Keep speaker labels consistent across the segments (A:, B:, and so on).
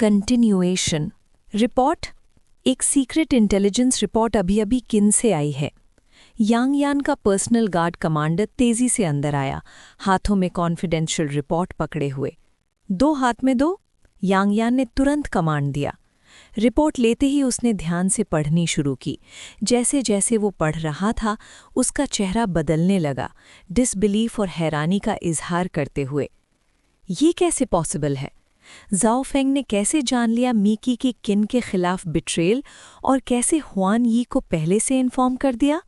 A: Continuation report. एक secret intelligence report अभी किन से आई है। यांग यान का पर्सनल गार्ड कमांडर तेजी से अंदर आया, हाथों में कॉन्फिडेंशियल रिपोर्ट पकड़े हुए। दो हाथ में दो। यांग यान ने तुरंत कमांड दिया। रिपोर्ट लेते ही उसने ध्यान से पढ़नी शुरू की। जैसे जैसे वो पढ़ रहा था, उसका चेहरा बदलने लगा, डिसबिलीफ और हैरानी का इजहार करते हुए। ये कैसे पॉसिबल है? ज़ाओ फेंग ने कैसे जान लिया मीकी की किन के खिलाफ बिट्रेल, और कैसे हुआन यी को पहले से इन्फॉर्म कर दिया?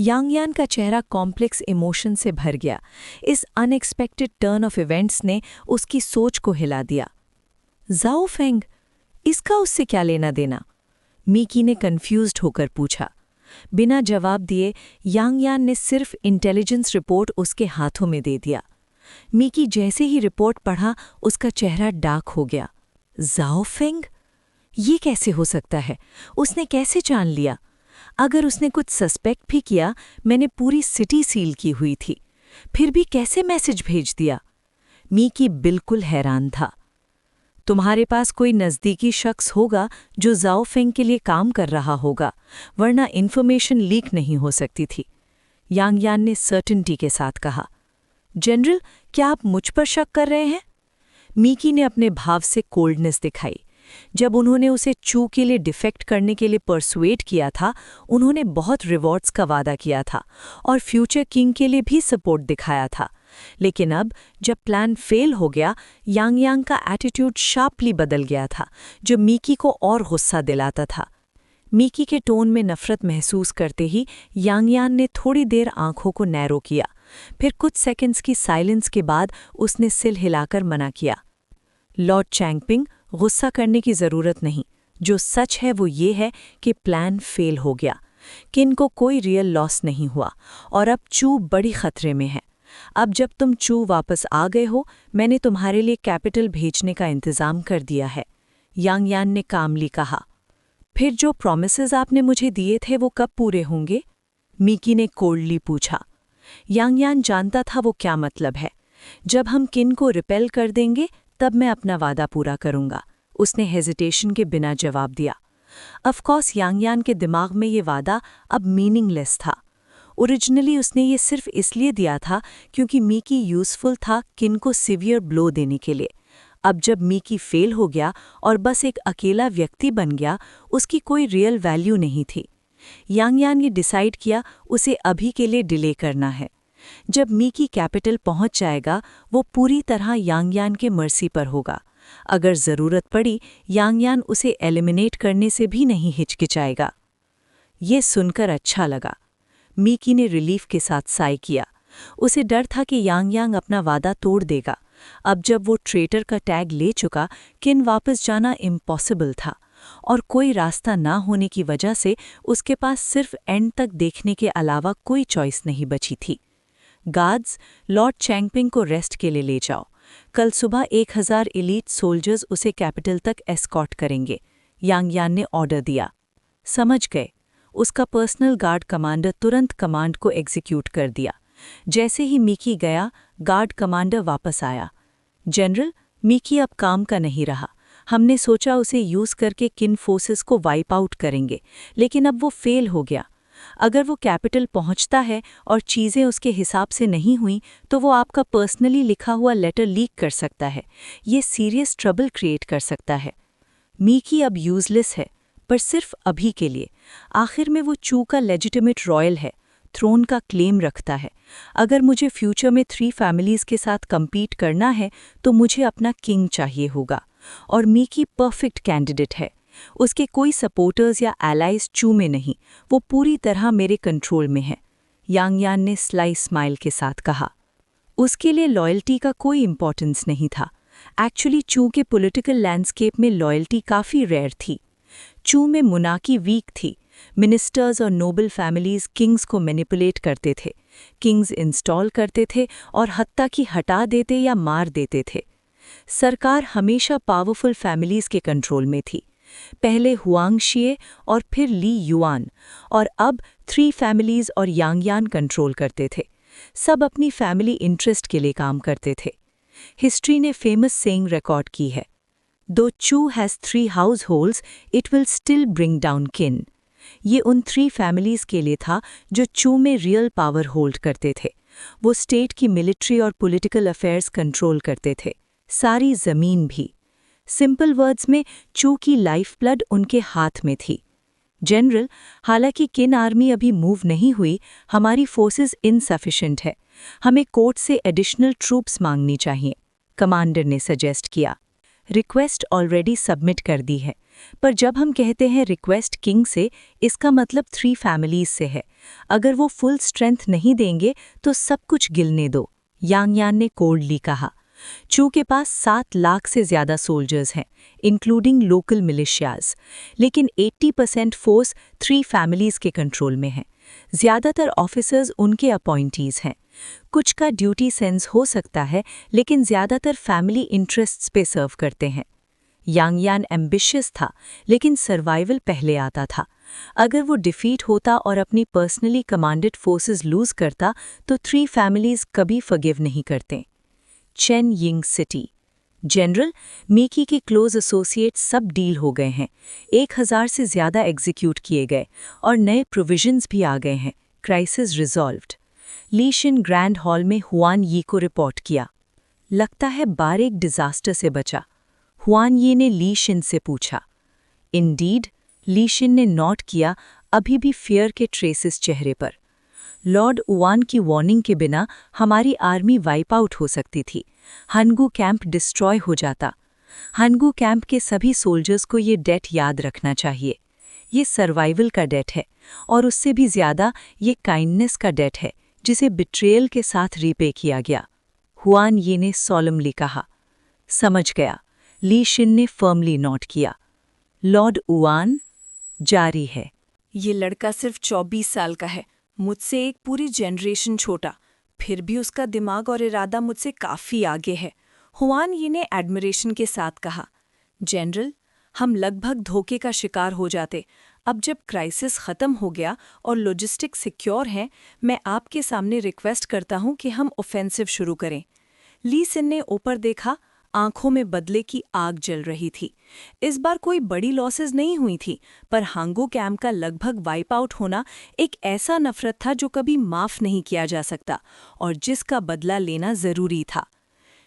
A: यांग यान का चेहरा कॉम्प्लेक्स इमोशन से भर गया। इस अनएक्सपेक्टेड टर्न ऑफ इवेंट्स ने उसकी सोच को हिला दिया। ज़ाओ फेंग, इसका उससे क्या लेना देना? मीकी ने कंफ्यूज्ड होकर पूछा। बिना जवाब दिए यांग यान ने सिर्फ इंटेलिजेंस रिपोर्ट उसके हाथों में दे दिया। मीकी जैसे ही रिपोर्ट पढ़ा, उसका चेहरा डार्क हो गया। Zhao Feng? ये कैसे हो सकता है? उसने कैसे जान लिया? अगर उसने कुछ सस्पेक्ट भी किया, मैंने पूरी सिटी सील की हुई थी। फिर भी कैसे मैसेज भेज दिया? मीकी बिल्कुल हैरान था। तुम्हारे पास कोई नज़दीकी शख्स होगा जो ज़ाओ फेंग के लिए काम कर रहा होगा, वरना इन्फॉर्मेशन लीक नहीं हो सकती थी, यांग यान ने सर्टेनिटी के साथ कहा। जनरल, क्या आप मुझ पर शक कर रहे हैं? मीकी ने अपने भाव से कोल्डनेस दिखाई। जब उन्होंने उसे चू के लिए डिफेक्ट करने के लिए परसुएट किया था, उन्होंने बहुत रिवॉर्ड्स का वादा किया था और फ्यूचर किंग के लिए भी सपोर्ट दिखाया था। लेकिन अब जब प्लान फेल हो गया, यांग यांग का एटीट्यूड शार्पली बदल गया था, जो मीकी को और गुस्सा दिलाता था। मीकी के टोन में नफरत महसूस करते ही यांग यान ने थोड़ी देर आंखों को नैरो किया। फिर कुछ सेकंड्स की साइलेंस के बाद उसने सिर हिलाकर मना किया। लॉर्ड चैंगपिंग, गुस्सा करने की ज़रूरत नहीं। जो सच है वो ये है कि प्लान फेल हो गया। किन को कोई रियल लॉस नहीं हुआ और अब चू बड़ी खतरे में है। अब जब तुम चू वापस आ गए हो, मैंने तुम्हारे लिए कैपिटल भेजने का इंतज़ाम कर दिया है, यांग यान ने कामली कहा। फिर जो प्रॉमिसेस आपने मुझे दिए थे वो कब पूरे होंगे? मीकी ने कोल्डली पूछा। यांग यान जानता था वो क्या मतलब है। जब हम किन को रिपेल कर देंगे तब मैं अपना वादा पूरा करूंगा, उसने हेजिटेशन के बिना जवाब दिया। ऑफकोर्स यांग यान के दिमाग में ये वादा अब मीनिंगलेस था। ओरिजिनली उसने ये सिर्फ इसलिए दिया था क्योंकि मीकी यूजफुल था किन को सीवियर ब्लो देने के लिए। अब जब मीकी फेल हो गया और बस एक अकेला व्यक्ति बन गया, उसकी कोई रियल वैल्यू नहीं थी। यांग यान ने डिसाइड किया उसे अभी के लिए डिले करना है। जब मीकी कैपिटल पहुंच जाएगा, वो पूरी तरह यांग यान के मर्सी पर होगा। अगर ज़रूरत पड़ी, यांग यान उसे एलिमिनेट करने से भी नहीं हिचकिचाएगा। ये सुनकर अच्छा लगा। मीकी ने रिलीफ के साथ साई किया। उसे डर था कि यांग यान अपना वादा तोड़ देगा। अब जब वो ट्रेटर का टैग ले चुका, किन वापस जाना इम्पॉसिबल था, और कोई रास्ता ना होने की वजह से उसके पास सिर्फ एंड तक देखने के अलावा कोई चॉइस नहीं बची थी। गार्ड्स, लॉर्ड चैंगपिंग को रेस्ट के लिए ले जाओ। कल सुबह 1000 एलीट सोल्जर्स उसे कैपिटल तक एस्कॉर्ट करेंगे, यांग यान ने ऑर्डर दिया। समझ गए। उसका पर्सनल गार्ड कमांडर तुरंत कमांड को एग्जीक्यूट कर दिया। जैसे ही मीकी गया, गार्ड कमांडर वापस आया। जनरल, मीकी अब काम का नहीं रहा। हमने सोचा उसे यूज़ करके किन फोर्सेस को वाइप आउट करेंगे, लेकिन अब वो फेल हो गया। अगर वो कैपिटल पहुंचता है और चीज़ें उसके हिसाब से नहीं हुई, तो वो आपका पर्सनली लिखा हुआ लेटर लीक कर सकता है। ये सीरियस ट्रबल क्रिएट कर सकता है। मीकी अब यूजलेस है, पर सिर्फ अभी के लिए। आखिर में वो चू का लेजिटिमेट रॉयल है, थ्रोन का क्लेम रखता है। अगर मुझे फ्यूचर में 3 फैमिलीज़ के साथ कम्पीट करना है, तो मुझे अपना किंग चाहिए होगा, और मीकी परफेक्ट कैंडिडेट है। उसके कोई सपोर्टर्स या एलाइज चू में नहीं, वो पूरी तरह मेरे कंट्रोल में है, यांग यान ने स्लाई स्माइल के साथ कहा। उसके लिए लॉयल्टी का कोई इंपॉर्टेंस नहीं था। एक्चुअली चू के पॉलिटिकल लैंडस्केप में लॉयल्टी काफ़ी रेयर थी। चू में मुनाकी वीक थी। मिनिस्टर्स और नोबल फैमिलीज किंग्स को मैनिपुलेट करते थे, किंग्स इंस्टॉल करते थे और हत्ता की हटा देते या मार देते थे। सरकार हमेशा पावरफुल फैमिलीज के कंट्रोल में थी। पहले हुआंग शिए और फिर ली युआन, और अब 3 फैमिलीज और यांग यान कंट्रोल करते थे। सब अपनी फैमिली इंटरेस्ट के लिए काम करते थे। हिस्ट्री ने फेमस सेइंग रिकॉर्ड की है, दो चू has 3 households, it will still bring down kin. ये उन 3 फैमिलीज़ के लिए था जो चू में रियल पावर होल्ड करते थे। वो स्टेट की मिलिट्री और पॉलिटिकल अफेयर्स कंट्रोल करते थे, सारी ज़मीन भी। सिंपल वर्ड्स में चू की लाइफ ब्लड उनके हाथ में थी। जनरल, हालांकि किन आर्मी अभी मूव नहीं हुई, हमारी फोर्सेस इनसफिशिएंट है। हमें कोर्ट से एडिशनल ट्रूप्स मांगनी चाहिए, कमांडर ने सजेस्ट किया। रिक्वेस्ट ऑलरेडी सबमिट कर दी है, पर जब हम कहते हैं रिक्वेस्ट किंग से, इसका मतलब 3 फैमिलीज से है। अगर वो फुल स्ट्रेंथ नहीं देंगे तो सब कुछ गिलने दो, यांग यान ने कोल्डली कहा। चू के पास 7 लाख से ज़्यादा सोल्जर्स हैं, इंक्लूडिंग लोकल मिलिशियाज, लेकिन 80% फोर्स 3 फैमिलीज के कंट्रोल में है। ज़्यादातर ऑफिसर्स उनके अपॉइंटीज हैं। कुछ का ड्यूटी सेंस हो सकता है, लेकिन ज़्यादातर फैमिली इंटरेस्ट्स पे सर्व करते हैं। यांग यान एम्बिशियस था, लेकिन सर्वाइवल पहले आता था। अगर वो डिफीट होता और अपनी पर्सनली कमांडेड फोर्सेस लूज करता तो 3 फैमिलीज कभी फॉरगिव नहीं करते। Chain Ying city. जनरल, मीकी के क्लोज एसोसिएट सब डील हो गए हैं। 1000 से ज़्यादा एग्जीक्यूट किए गए और नए प्रोविजंस भी आ गए हैं। Crisis resolved. Li Shin grand hall में हुआन यी को रिपोर्ट किया। लगता है बार एक डिजास्टर से बचा। हुआन यी ने ली शिन से पूछा। इंडीड, ली शिन ने नोट किया, अभी भी फियर के ट्रेसेस चेहरे पर। लॉर्ड उवान की वार्निंग के बिना हमारी आर्मी वाइप आउट हो सकती थी। हनगू कैंप डिस्ट्रॉय हो जाता। हनगू कैंप के सभी सोल्जर्स को ये डेट याद रखना चाहिए। ये सर्वाइवल का डेट है, और उससे भी ज़्यादा ये काइंडनेस का डेट है, जिसे बिट्रेयल के साथ रीपे किया गया। हुआन ये ने सॉलमली कहा। समझ गया, ली शिन ने फर्मली नोट किया। लॉर्ड उवान, जारी है।
B: ये लड़का सिर्फ 24 साल का है, मुझसे एक पूरी जनरेशन छोटा, फिर भी उसका दिमाग और इरादा मुझसे काफ़ी आगे है। हुआन यी ने एडमिरेशन के साथ कहा। जनरल, हम लगभग धोखे का शिकार हो जाते। अब जब क्राइसिस ख़त्म हो गया और लॉजिस्टिक सिक्योर हैं, मैं आपके सामने रिक्वेस्ट करता हूं कि हम ऑफेंसिव शुरू करें। ली सिन ने ऊपर देखा, आंखों में बदले की आग जल रही थी। इस बार कोई बड़ी लॉसेस नहीं हुई थी, पर हांगो कैंप का लगभग वाइप आउट होना एक ऐसा नफरत था जो कभी माफ़ नहीं किया जा सकता और जिसका बदला लेना ज़रूरी था।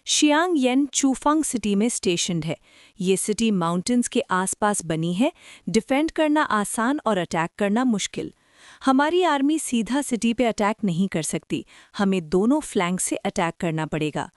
B: शियांग येन चूफांग सिटी में स्टेशन्ड है। ये सिटी माउंटेन्स के आसपास बनी है। डिफेंड करना आसान और अटैक करना मुश्किल। हमारी आर्मी सीधा सिटी पे अटैक नहीं कर सकती, हमें दोनों फ्लैंक से अटैक करना पड़ेगा।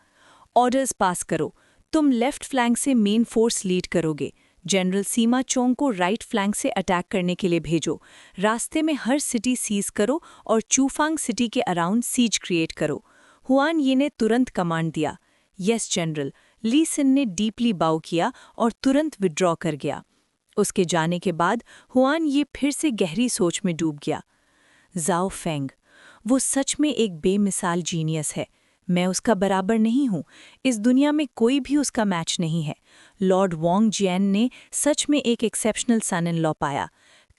B: ऑर्डर्स पास करो। तुम लेफ्ट फ्लैंक से मेन फोर्स लीड करोगे। जनरल सीमा चोंग को राइट फ्लैंक से अटैक करने के लिए भेजो। रास्ते में हर सिटी सीज करो और चूफांग सिटी के अराउंड सीज क्रिएट करो। हुआन ये ने तुरंत कमांड दिया। यस जनरल, ली सिन ने डीपली बाउ किया और तुरंत विड्रॉ कर गया। उसके जाने के बाद हुआन ये फिर से गहरी सोच में डूब गया। जाओ फेंग, वो सच में एक बेमिसाल जीनियस है। मैं उसका बराबर नहीं हूँ। इस दुनिया में कोई भी उसका मैच नहीं है। लॉर्ड वोंग जियन ने सच में एक एक्सेप्शनल सन इन लॉ पाया।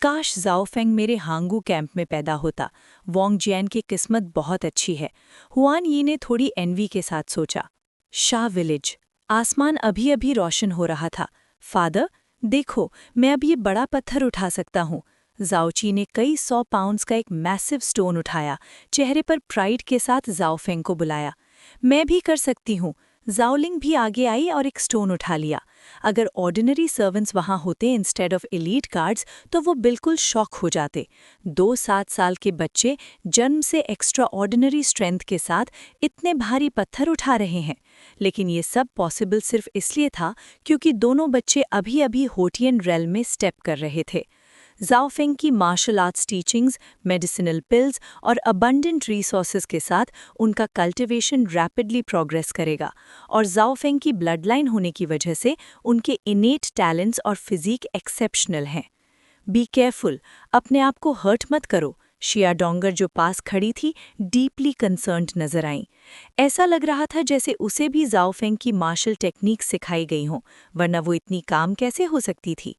B: काश जाओ फेंग मेरे हांगू कैंप में पैदा होता। वोंग जियन की किस्मत बहुत अच्छी है। हुआन यी ने थोड़ी एनवी के साथ सोचा। शाह विलेज। आसमान अभी अभी रोशन हो रहा था। फादर, देखो, मैं अब ये बड़ा पत्थर उठा सकता हूँ। जाओची ने कई 100 पाउंड्स का एक मैसिव स्टोन उठाया। चेहरे पर प्राइड के साथ जाओफेंग को बुलाया। मैं भी कर सकती हूँ। जाओलिंग भी आगे आई और एक स्टोन उठा लिया। अगर ऑर्डिनरी सर्वेंट्स वहाँ होते इंस्टेड ऑफ एलीट गार्ड्स तो वो बिल्कुल शॉक हो जाते। 2 7 साल के बच्चे जन्म से एक्स्ट्रा ऑर्डिनरी स्ट्रेंथ के साथ इतने भारी पत्थर उठा रहे हैं। लेकिन ये सब पॉसिबल सिर्फ इसलिए था क्योंकि दोनों बच्चे अभी अभी होटियन रेल में स्टेप कर रहे थे। जाओफेंग की martial arts teachings, medicinal pills और अबंडेंट रिसोर्सेज के साथ उनका कल्टिवेशन रैपिडली प्रोग्रेस करेगा और जाओफेंग की ब्लड लाइन होने की वजह से उनके इनेट टैलेंट्स और फिजिक एक्सेप्शनल हैं। बी केयरफुल, अपने आप को हर्ट मत करो। शिया डोंगर जो पास खड़ी थी डीपली कंसर्न्ड नजर आईं। ऐसा लग रहा था जैसे उसे भी जाओफेंग की मार्शल टेक्निक सिखाई गई हों, वरना वो इतनी काम कैसे हो सकती थी।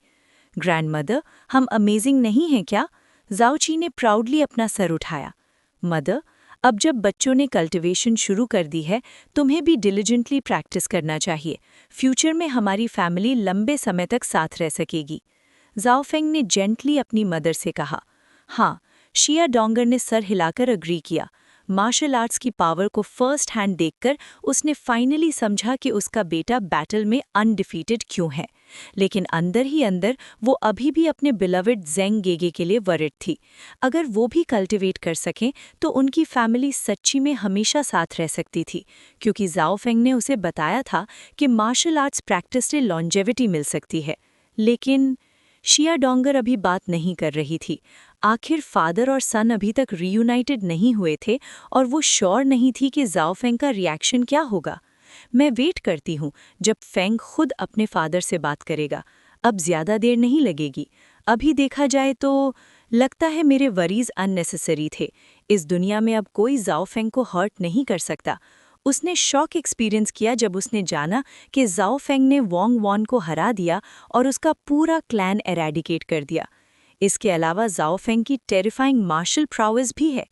B: ग्रैंडमदर, हम अमेजिंग नहीं हैं क्या? जाओची ने प्राउडली अपना सर उठाया। मदर, अब जब बच्चों ने कल्टीवेशन शुरू कर दी है, तुम्हें भी डिलिजेंटली प्रैक्टिस करना चाहिए। फ्यूचर में हमारी फैमिली लंबे समय तक साथ रह सकेगी। जाओ फेंग ने जेंटली अपनी मदर से कहा। हाँ, शिया डोंगर ने सर हिलाकर अग्री किया। मार्शल आर्ट्स की पावर को फर्स्ट हैंड देखकर उसने फाइनली समझा कि उसका बेटा बैटल में अनडिफीटेड क्यों है। लेकिन अंदर ही अंदर वो अभी भी अपने बिलवड ज़ेंग गेगे के लिए वरिड थी। अगर वो भी कल्टिवेट कर सकें तो उनकी फैमिली सच्ची में हमेशा साथ रह सकती थी, क्योंकि जाओ फेंग ने उसे बताया था कि मार्शल आर्ट्स प्रैक्टिस से लॉन्जेविटी मिल सकती है। लेकिन शिया डोंगर अभी बात नहीं कर रही थी। आखिर फादर और सन अभी तक रीयूनाइटेड नहीं हुए थे और वो श्योर नहीं थी कि जाओ फेंग का रिएक्शन क्या होगा। मैं वेट करती हूँ जब फेंग खुद अपने फादर से बात करेगा। अब ज्यादा देर नहीं लगेगी। अभी देखा जाए तो लगता है मेरे वरीज अननेसेसरी थे। इस दुनिया में अब कोई जाओ फेंग को हर्ट नहीं कर सकता। उसने शॉक एक्सपीरियंस किया जब उसने जाना कि जाओ फेंग ने वोंग वॉन को हरा दिया और उसका पूरा क्लैन एरेडिकेट कर दिया। इसके अलावा जाओ फेंग की टेरिफाइंग मार्शल प्राउएस भी है।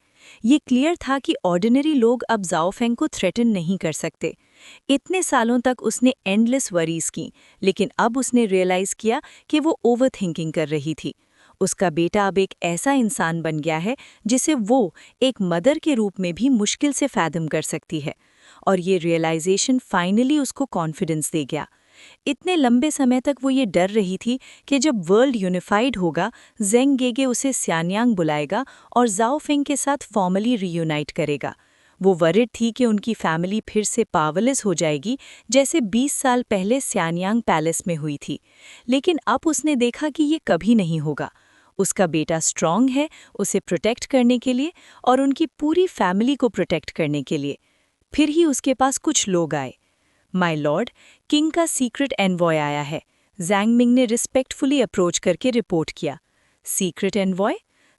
B: ये क्लियर था कि ऑर्डिनरी लोग अब जाओ फेंग को थ्रेटन नहीं कर सकते। इतने सालों तक उसने एंडलेस वरीज की, लेकिन अब उसने रियलाइज किया कि वो ओवर थिंकिंग कर रही थी। उसका बेटा अब एक ऐसा इंसान बन गया है जिसे वो एक मदर के रूप में भी मुश्किल से फैदम कर सकती है, और ये रियलाइजेशन फाइनली उसको कॉन्फिडेंस दे गया। इतने लंबे समय तक वो ये डर रही थी कि जब वर्ल्ड यूनिफाइड होगा, ज़ेंग गेगे उसे स्यान्यांग बुलाएगा और जाओ फेंग के साथ फॉर्मली रीयूनाइट करेगा। वो वरिड थी कि उनकी फैमिली फिर से पावरलेस हो जाएगी, जैसे 20 साल पहले स्यान्यांग पैलेस में हुई थी। लेकिन अब उसने देखा कि ये कभी नहीं होगा। उसका बेटा स्ट्रांग है उसे प्रोटेक्ट करने के लिए और उनकी पूरी फैमिली को प्रोटेक्ट करने के लिए। फिर ही उसके पास कुछ लोग आए। माय लॉर्ड, किंग का सीक्रेट एनवॉय आया है। ज़ैंग मिंग ने रिस्पेक्टफुली अप्रोच करके रिपोर्ट किया। Secret envoy?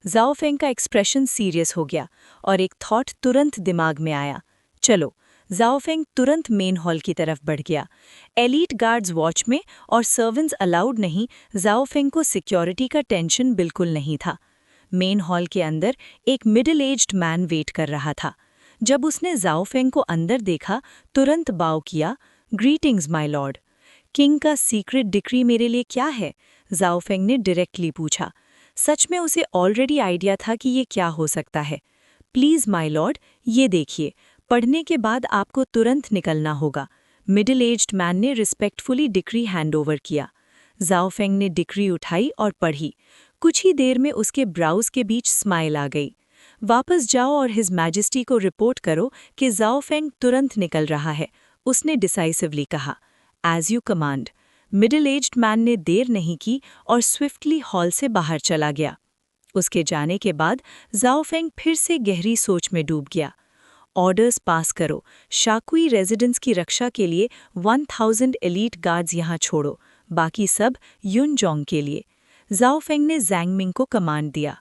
B: जाओ फेंग का एक्सप्रेशन सीरियस हो गया और एक थॉट तुरंत दिमाग में आया। चलो। जाओ फेंग तुरंत मेन हॉल की तरफ बढ़ गया। एलीट गार्ड्स वॉच में और सर्वेंट्स अलाउड नहीं। जाओ फेंग को सिक्योरिटी का टेंशन बिल्कुल नहीं था। मेन हॉल के अंदर एक मिडिल एज्ड मैन वेट कर रहा था। जब उसने जाओ फेंग को अंदर देखा, तुरंत बाव किया। Greetings my Lord. किंग का सीक्रेट डिक्री मेरे लिए क्या है? जाओ फेंग ने डायरेक्टली पूछा। सच में उसे ऑलरेडी आइडिया था कि ये क्या हो सकता है। प्लीज माय लॉर्ड, ये देखिए, पढ़ने के बाद आपको तुरंत निकलना होगा। मिडिल एज्ड मैन ने रिस्पेक्टफुली डिक्री हैंडओवर किया। जाओ फेंग ने डिक्री उठाई और पढ़ी। कुछ ही देर में उसके ब्राउज के बीच स्माइल आ गई। वापस जाओ और हिज मैजेस्टी को रिपोर्ट करो कि जाओ फेंग तुरंत निकल रहा है, उसने डिसाइसिवली कहा। As you command. Middle aged man ने देर नहीं की और स्विफ्टली हॉल से बाहर चला गया। उसके जाने के बाद जाओ फेंग फिर से गहरी सोच में डूब गया। ऑर्डर्स पास करो। शाकुई रेजिडेंस की रक्षा के लिए 1000 एलीट गार्ड्स यहाँ छोड़ो, बाकी सब युनजोंग के लिए। जाओ फेंग ने ज़ैंग मिंग को कमांड दिया।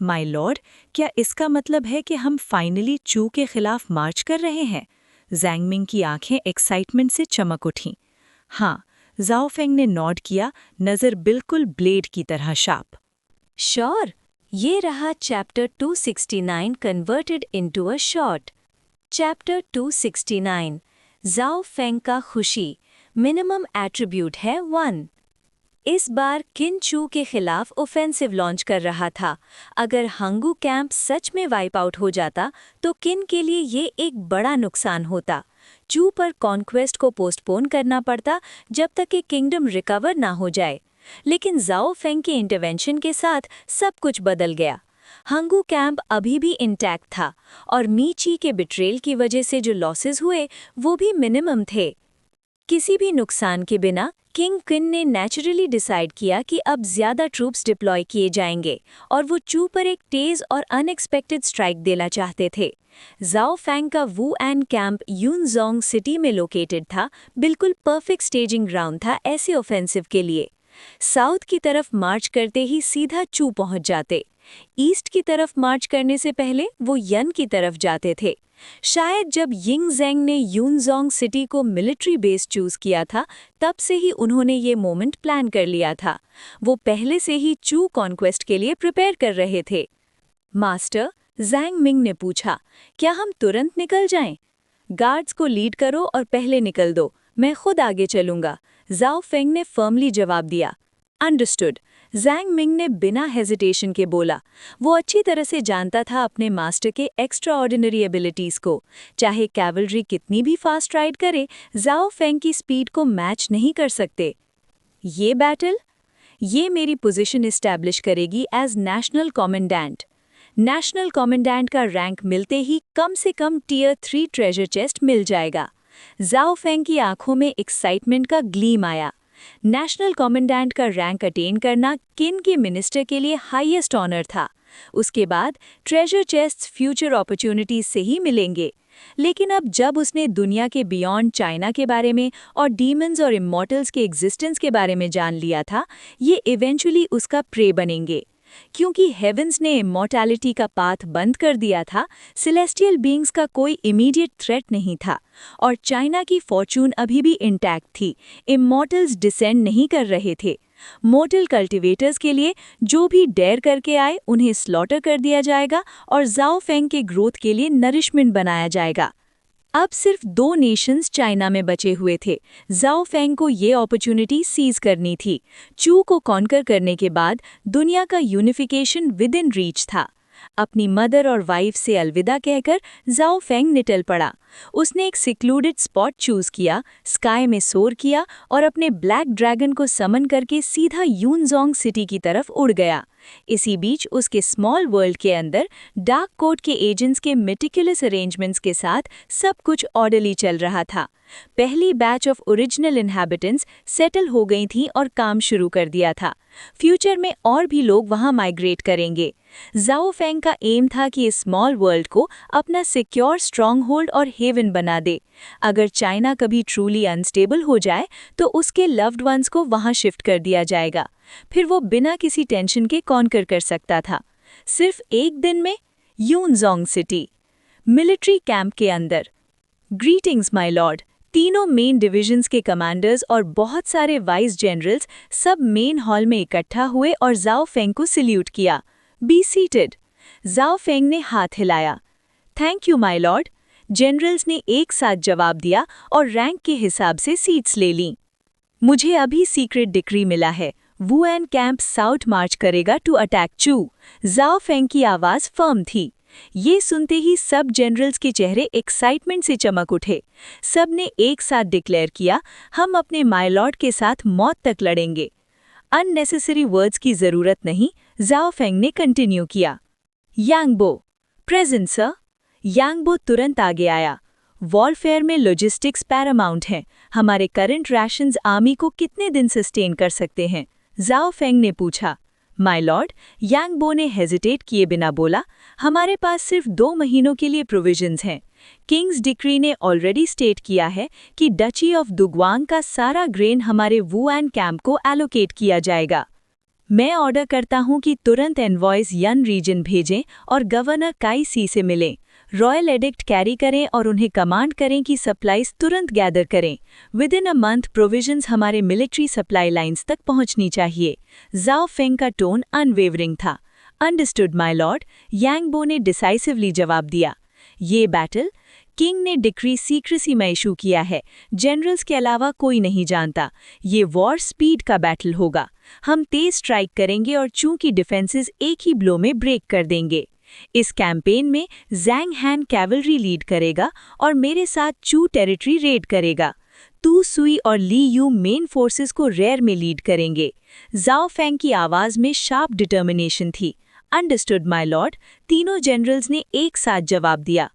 B: माय लॉर्ड, क्या इसका मतलब है कि हम फाइनली चू के खिलाफ मार्च कर रहे हैं? ज़ैंग मिंग की आंखें एक्साइटमेंट से चमक उठीं। हाँ, जाओ फेंग ने नॉड किया, नज़र बिल्कुल ब्लेड की तरह शार्प।
A: श्योर, ये रहा chapter 269 converted into a short. Chapter 269, जाओ फेंग का खुशी। मिनिमम एट्रीब्यूट है 1। इस बार किन चू के खिलाफ ऑफेंसिव लॉन्च कर रहा था। अगर हंगू कैंप सच में वाइप आउट हो जाता तो किन के लिए ये एक बड़ा नुकसान होता। चू पर कॉन्क्वेस्ट को पोस्टपोन करना पड़ता जब तक कि किंगडम रिकवर ना हो जाए। लेकिन जाओ फेंग के इंटरवेंशन के साथ सब कुछ बदल गया। हंगू कैंप अभी भी इंटैक्ट था और मीची के बिट्रेल की वजह से जो लॉसेस हुए वो भी मिनिमम थे। किसी भी नुकसान के बिना किंग किन ने नेचुरली डिसाइड किया कि अब ज्यादा ट्रूप्स डिप्लॉय किए जाएंगे और वो चू पर एक तेज और अनएक्सपेक्टेड स्ट्राइक देना चाहते थे। जाओ फेंग का वू एन कैंप यूनजोंग सिटी में लोकेटेड था, बिल्कुल परफेक्ट स्टेजिंग ग्राउंड था ऐसे ऑफेंसिव के लिए। साउथ की तरफ मार्च करते ही सीधा चू पहुंच जाते। ईस्ट की तरफ मार्च करने से पहले वो यन की तरफ जाते थे। शायद जब यिंग ज़ेंग ने यूनजोंग सिटी को मिलिट्री बेस चूज किया था, तब से ही उन्होंने ये मोमेंट प्लान कर लिया था। वो पहले से ही चू कॉन्क्वेस्ट के लिए प्रिपेयर कर रहे थे। मास्टर,
B: ज़ैंग मिंग ने पूछा, क्या हम तुरंत निकल जाएं? गार्ड्स को लीड करो और पहले निकल दो, मैं खुद आगे चलूंगा, ज़ाओ फेंग ने फर्मली जवाब दिया। अंडरस्टूड, ज़ैंग मिंग ने बिना हेजिटेशन के बोला। वो अच्छी तरह से जानता था अपने मास्टर के एक्स्ट्रा ऑर्डिनरी एबिलिटीज़ को। चाहे कैवलरी कितनी भी फास्ट राइड करे, ज़ाओ फेंग की स्पीड को मैच नहीं कर सकते। ये बैटल, ये मेरी पोजीशन इस्टेब्लिश करेगी as national commandant. National commandant का रैंक मिलते ही कम से कम टियर 3 ट्रेजर चेस्ट मिल जाएगा। ज़ाओ फेंग की आंखों में एक्साइटमेंट का ग्लीम आया। नेशनल कमांडेंट का रैंक अटेन करना किन के मिनिस्टर के लिए हाईएस्ट ऑनर था। उसके बाद ट्रेजर चेस्ट्स फ्यूचर अपॉर्चुनिटीज से ही मिलेंगे। लेकिन अब जब उसने दुनिया के बियॉन्ड चाइना के बारे में और डीमंस और इमॉर्टल्स के एग्जिस्टेंस के बारे में जान लिया था, ये इवेंचुअली उसका प्रे बनेंगे। क्योंकि हेवेंस ने इमॉर्टैलिटी का पाथ बंद कर दिया था, सेलेस्टियल बीइंग्स का कोई इमीडिएट थ्रेट नहीं था और चाइना की फॉर्चून अभी भी इंटैक्ट थी। इमॉर्टल्स डिसेंड नहीं कर रहे थे। मोर्टल कल्टिवेटर्स के लिए जो भी डेयर करके आए उन्हें स्लॉटर कर दिया जाएगा और ज़ाओ फेंग के ग्रोथ के लिए नरिशमेंट बनाया जाएगा। अब सिर्फ 2 नेशंस चाइना में बचे हुए थे। ज़ाओ फेंग को ये अपॉर्चुनिटी सीज करनी थी। चू को कॉन्कर करने के बाद दुनिया का यूनिफिकेशन विद इन रीच था। अपनी मदर और वाइफ से अलविदा कहकर ज़ाओ फेंग निकल पड़ा। उसने एक सिक्लूडेड स्पॉट चूज किया, स्काई में सोर किया और अपने ब्लैक ड्रैगन को समन करके सीधा यूनजोंग सिटी की तरफ उड़ गया। इसी बीच उसके स्मॉल वर्ल्ड के अंदर डार्क कोड के एजेंट्स के मेटिकुलस अरेंजमेंट्स के साथ सब कुछ ऑर्डरली चल रहा था। पहली batch of original inhabitants settle हो गई थी और काम शुरू कर दिया था। फ्यूचर में और भी लोग वहां माइग्रेट करेंगे। ज़ाओ फेंग का एम था कि इस स्मॉल वर्ल्ड को अपना सिक्योर स्ट्रॉन्ग होल्ड और हेवन बना दे। अगर चाइना कभी ट्रूली अनस्टेबल हो जाए तो उसके लव्ड वंस को वहां शिफ्ट कर दिया जाएगा। फिर वो बिना किसी टेंशन के कॉन्कर कर सकता था। सिर्फ एक दिन में यूनजोंग सिटी मिलिट्री कैंप के अंदर। Greetings my Lord. तीनों मेन डिविजन्स के कमांडर्स और बहुत सारे वाइस जनरल्स सब मेन हॉल में इकट्ठा हुए और ज़ाओ फेंग को सल्यूट किया। Be seated. ज़ाओ फेंग ने हाथ हिलाया। Thank you my Lord. Generals ने एक साथ जवाब दिया और रैंक के हिसाब से सीट्स ले लीं। मुझे अभी सीक्रेट डिक्री मिला है। वुएन कैंप साउथ मार्च करेगा टू अटैक चू। ज़ाओ फेंग की आवाज़ फर्म थी। ये सुनते ही सब जनरल्स के चेहरे एक्साइटमेंट से चमक उठे। सब ने एक साथ डिक्लेयर किया, हम अपने माय लॉर्ड के साथ मौत तक लड़ेंगे। अननेसेसरी वर्ड्स की ज़रूरत नहीं, ज़ाओ फेंग ने कंटिन्यू किया। यांगबो, प्रेजेंट सर। यांगबो तुरंत आगे आया। वॉरफेयर में लॉजिस्टिक्स पैरामाउंट हैं। हमारे करंट रैशंस आर्मी को कितने दिन सस्टेन कर सकते हैं? ज़ाओ फेंग ने पूछा। माय लॉर्ड, यांगबो ने हेजिटेट किए बिना बोला, हमारे पास सिर्फ 2 महीनों के लिए प्रोविजंस हैं। किंग्स डिक्री ने ऑलरेडी स्टेट किया है कि डची ऑफ दुग्वांग का सारा ग्रेन हमारे वुआन कैंप को एलोकेट किया जाएगा। मैं ऑर्डर करता हूं कि तुरंत एनवॉयस यन रीजन भेजें और गवर्नर काई सी से मिलें। रॉयल एडिक्ट कैरी करें और उन्हें कमांड करें कि सप्लाईज तुरंत गैदर करें। With in a month provisions हमारे मिलिट्री सप्लाई लाइंस तक पहुंचनी चाहिए। ज़ाओ फेंग का टोन अनवेवरिंग था। अंडरस्टूड माय लॉर्ड, यांगबो ने डिसाइसिवली जवाब दिया। ये बैटल किंग ने डिक्री सीक्रेसी में इशू किया है। जनरल्स के अलावा कोई नहीं जानता। ये वॉर स्पीड का बैटल होगा। हम तेज स्ट्राइक करेंगे और चू की डिफेंसेस एक ही ब्लो में ब्रेक कर देंगे। इस कैंपेन में ज़ैंग हैन कैवलरी लीड करेगा और मेरे साथ चू टेरिटरी रेड करेगा। तू सुई और ली यू मेन फोर्सेस को रेयर में लीड करेंगे। ज़ाओ फेंग की आवाज़ में शार्प डिटर्मिनेशन थी। अंडरस्टूड माय लॉर्ड, तीनों जनरल्स ने एक साथ जवाब दिया।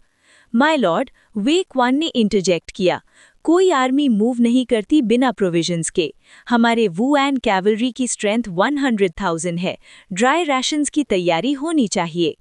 B: माय लॉर्ड, वेक वन ने इंटरजेक्ट किया। कोई आर्मी मूव नहीं करती बिना प्रोविजंस के। हमारे वुआन कैवलरी की स्ट्रेंथ 100,000 है। ड्राई रैशंस की तैयारी होनी चाहिए।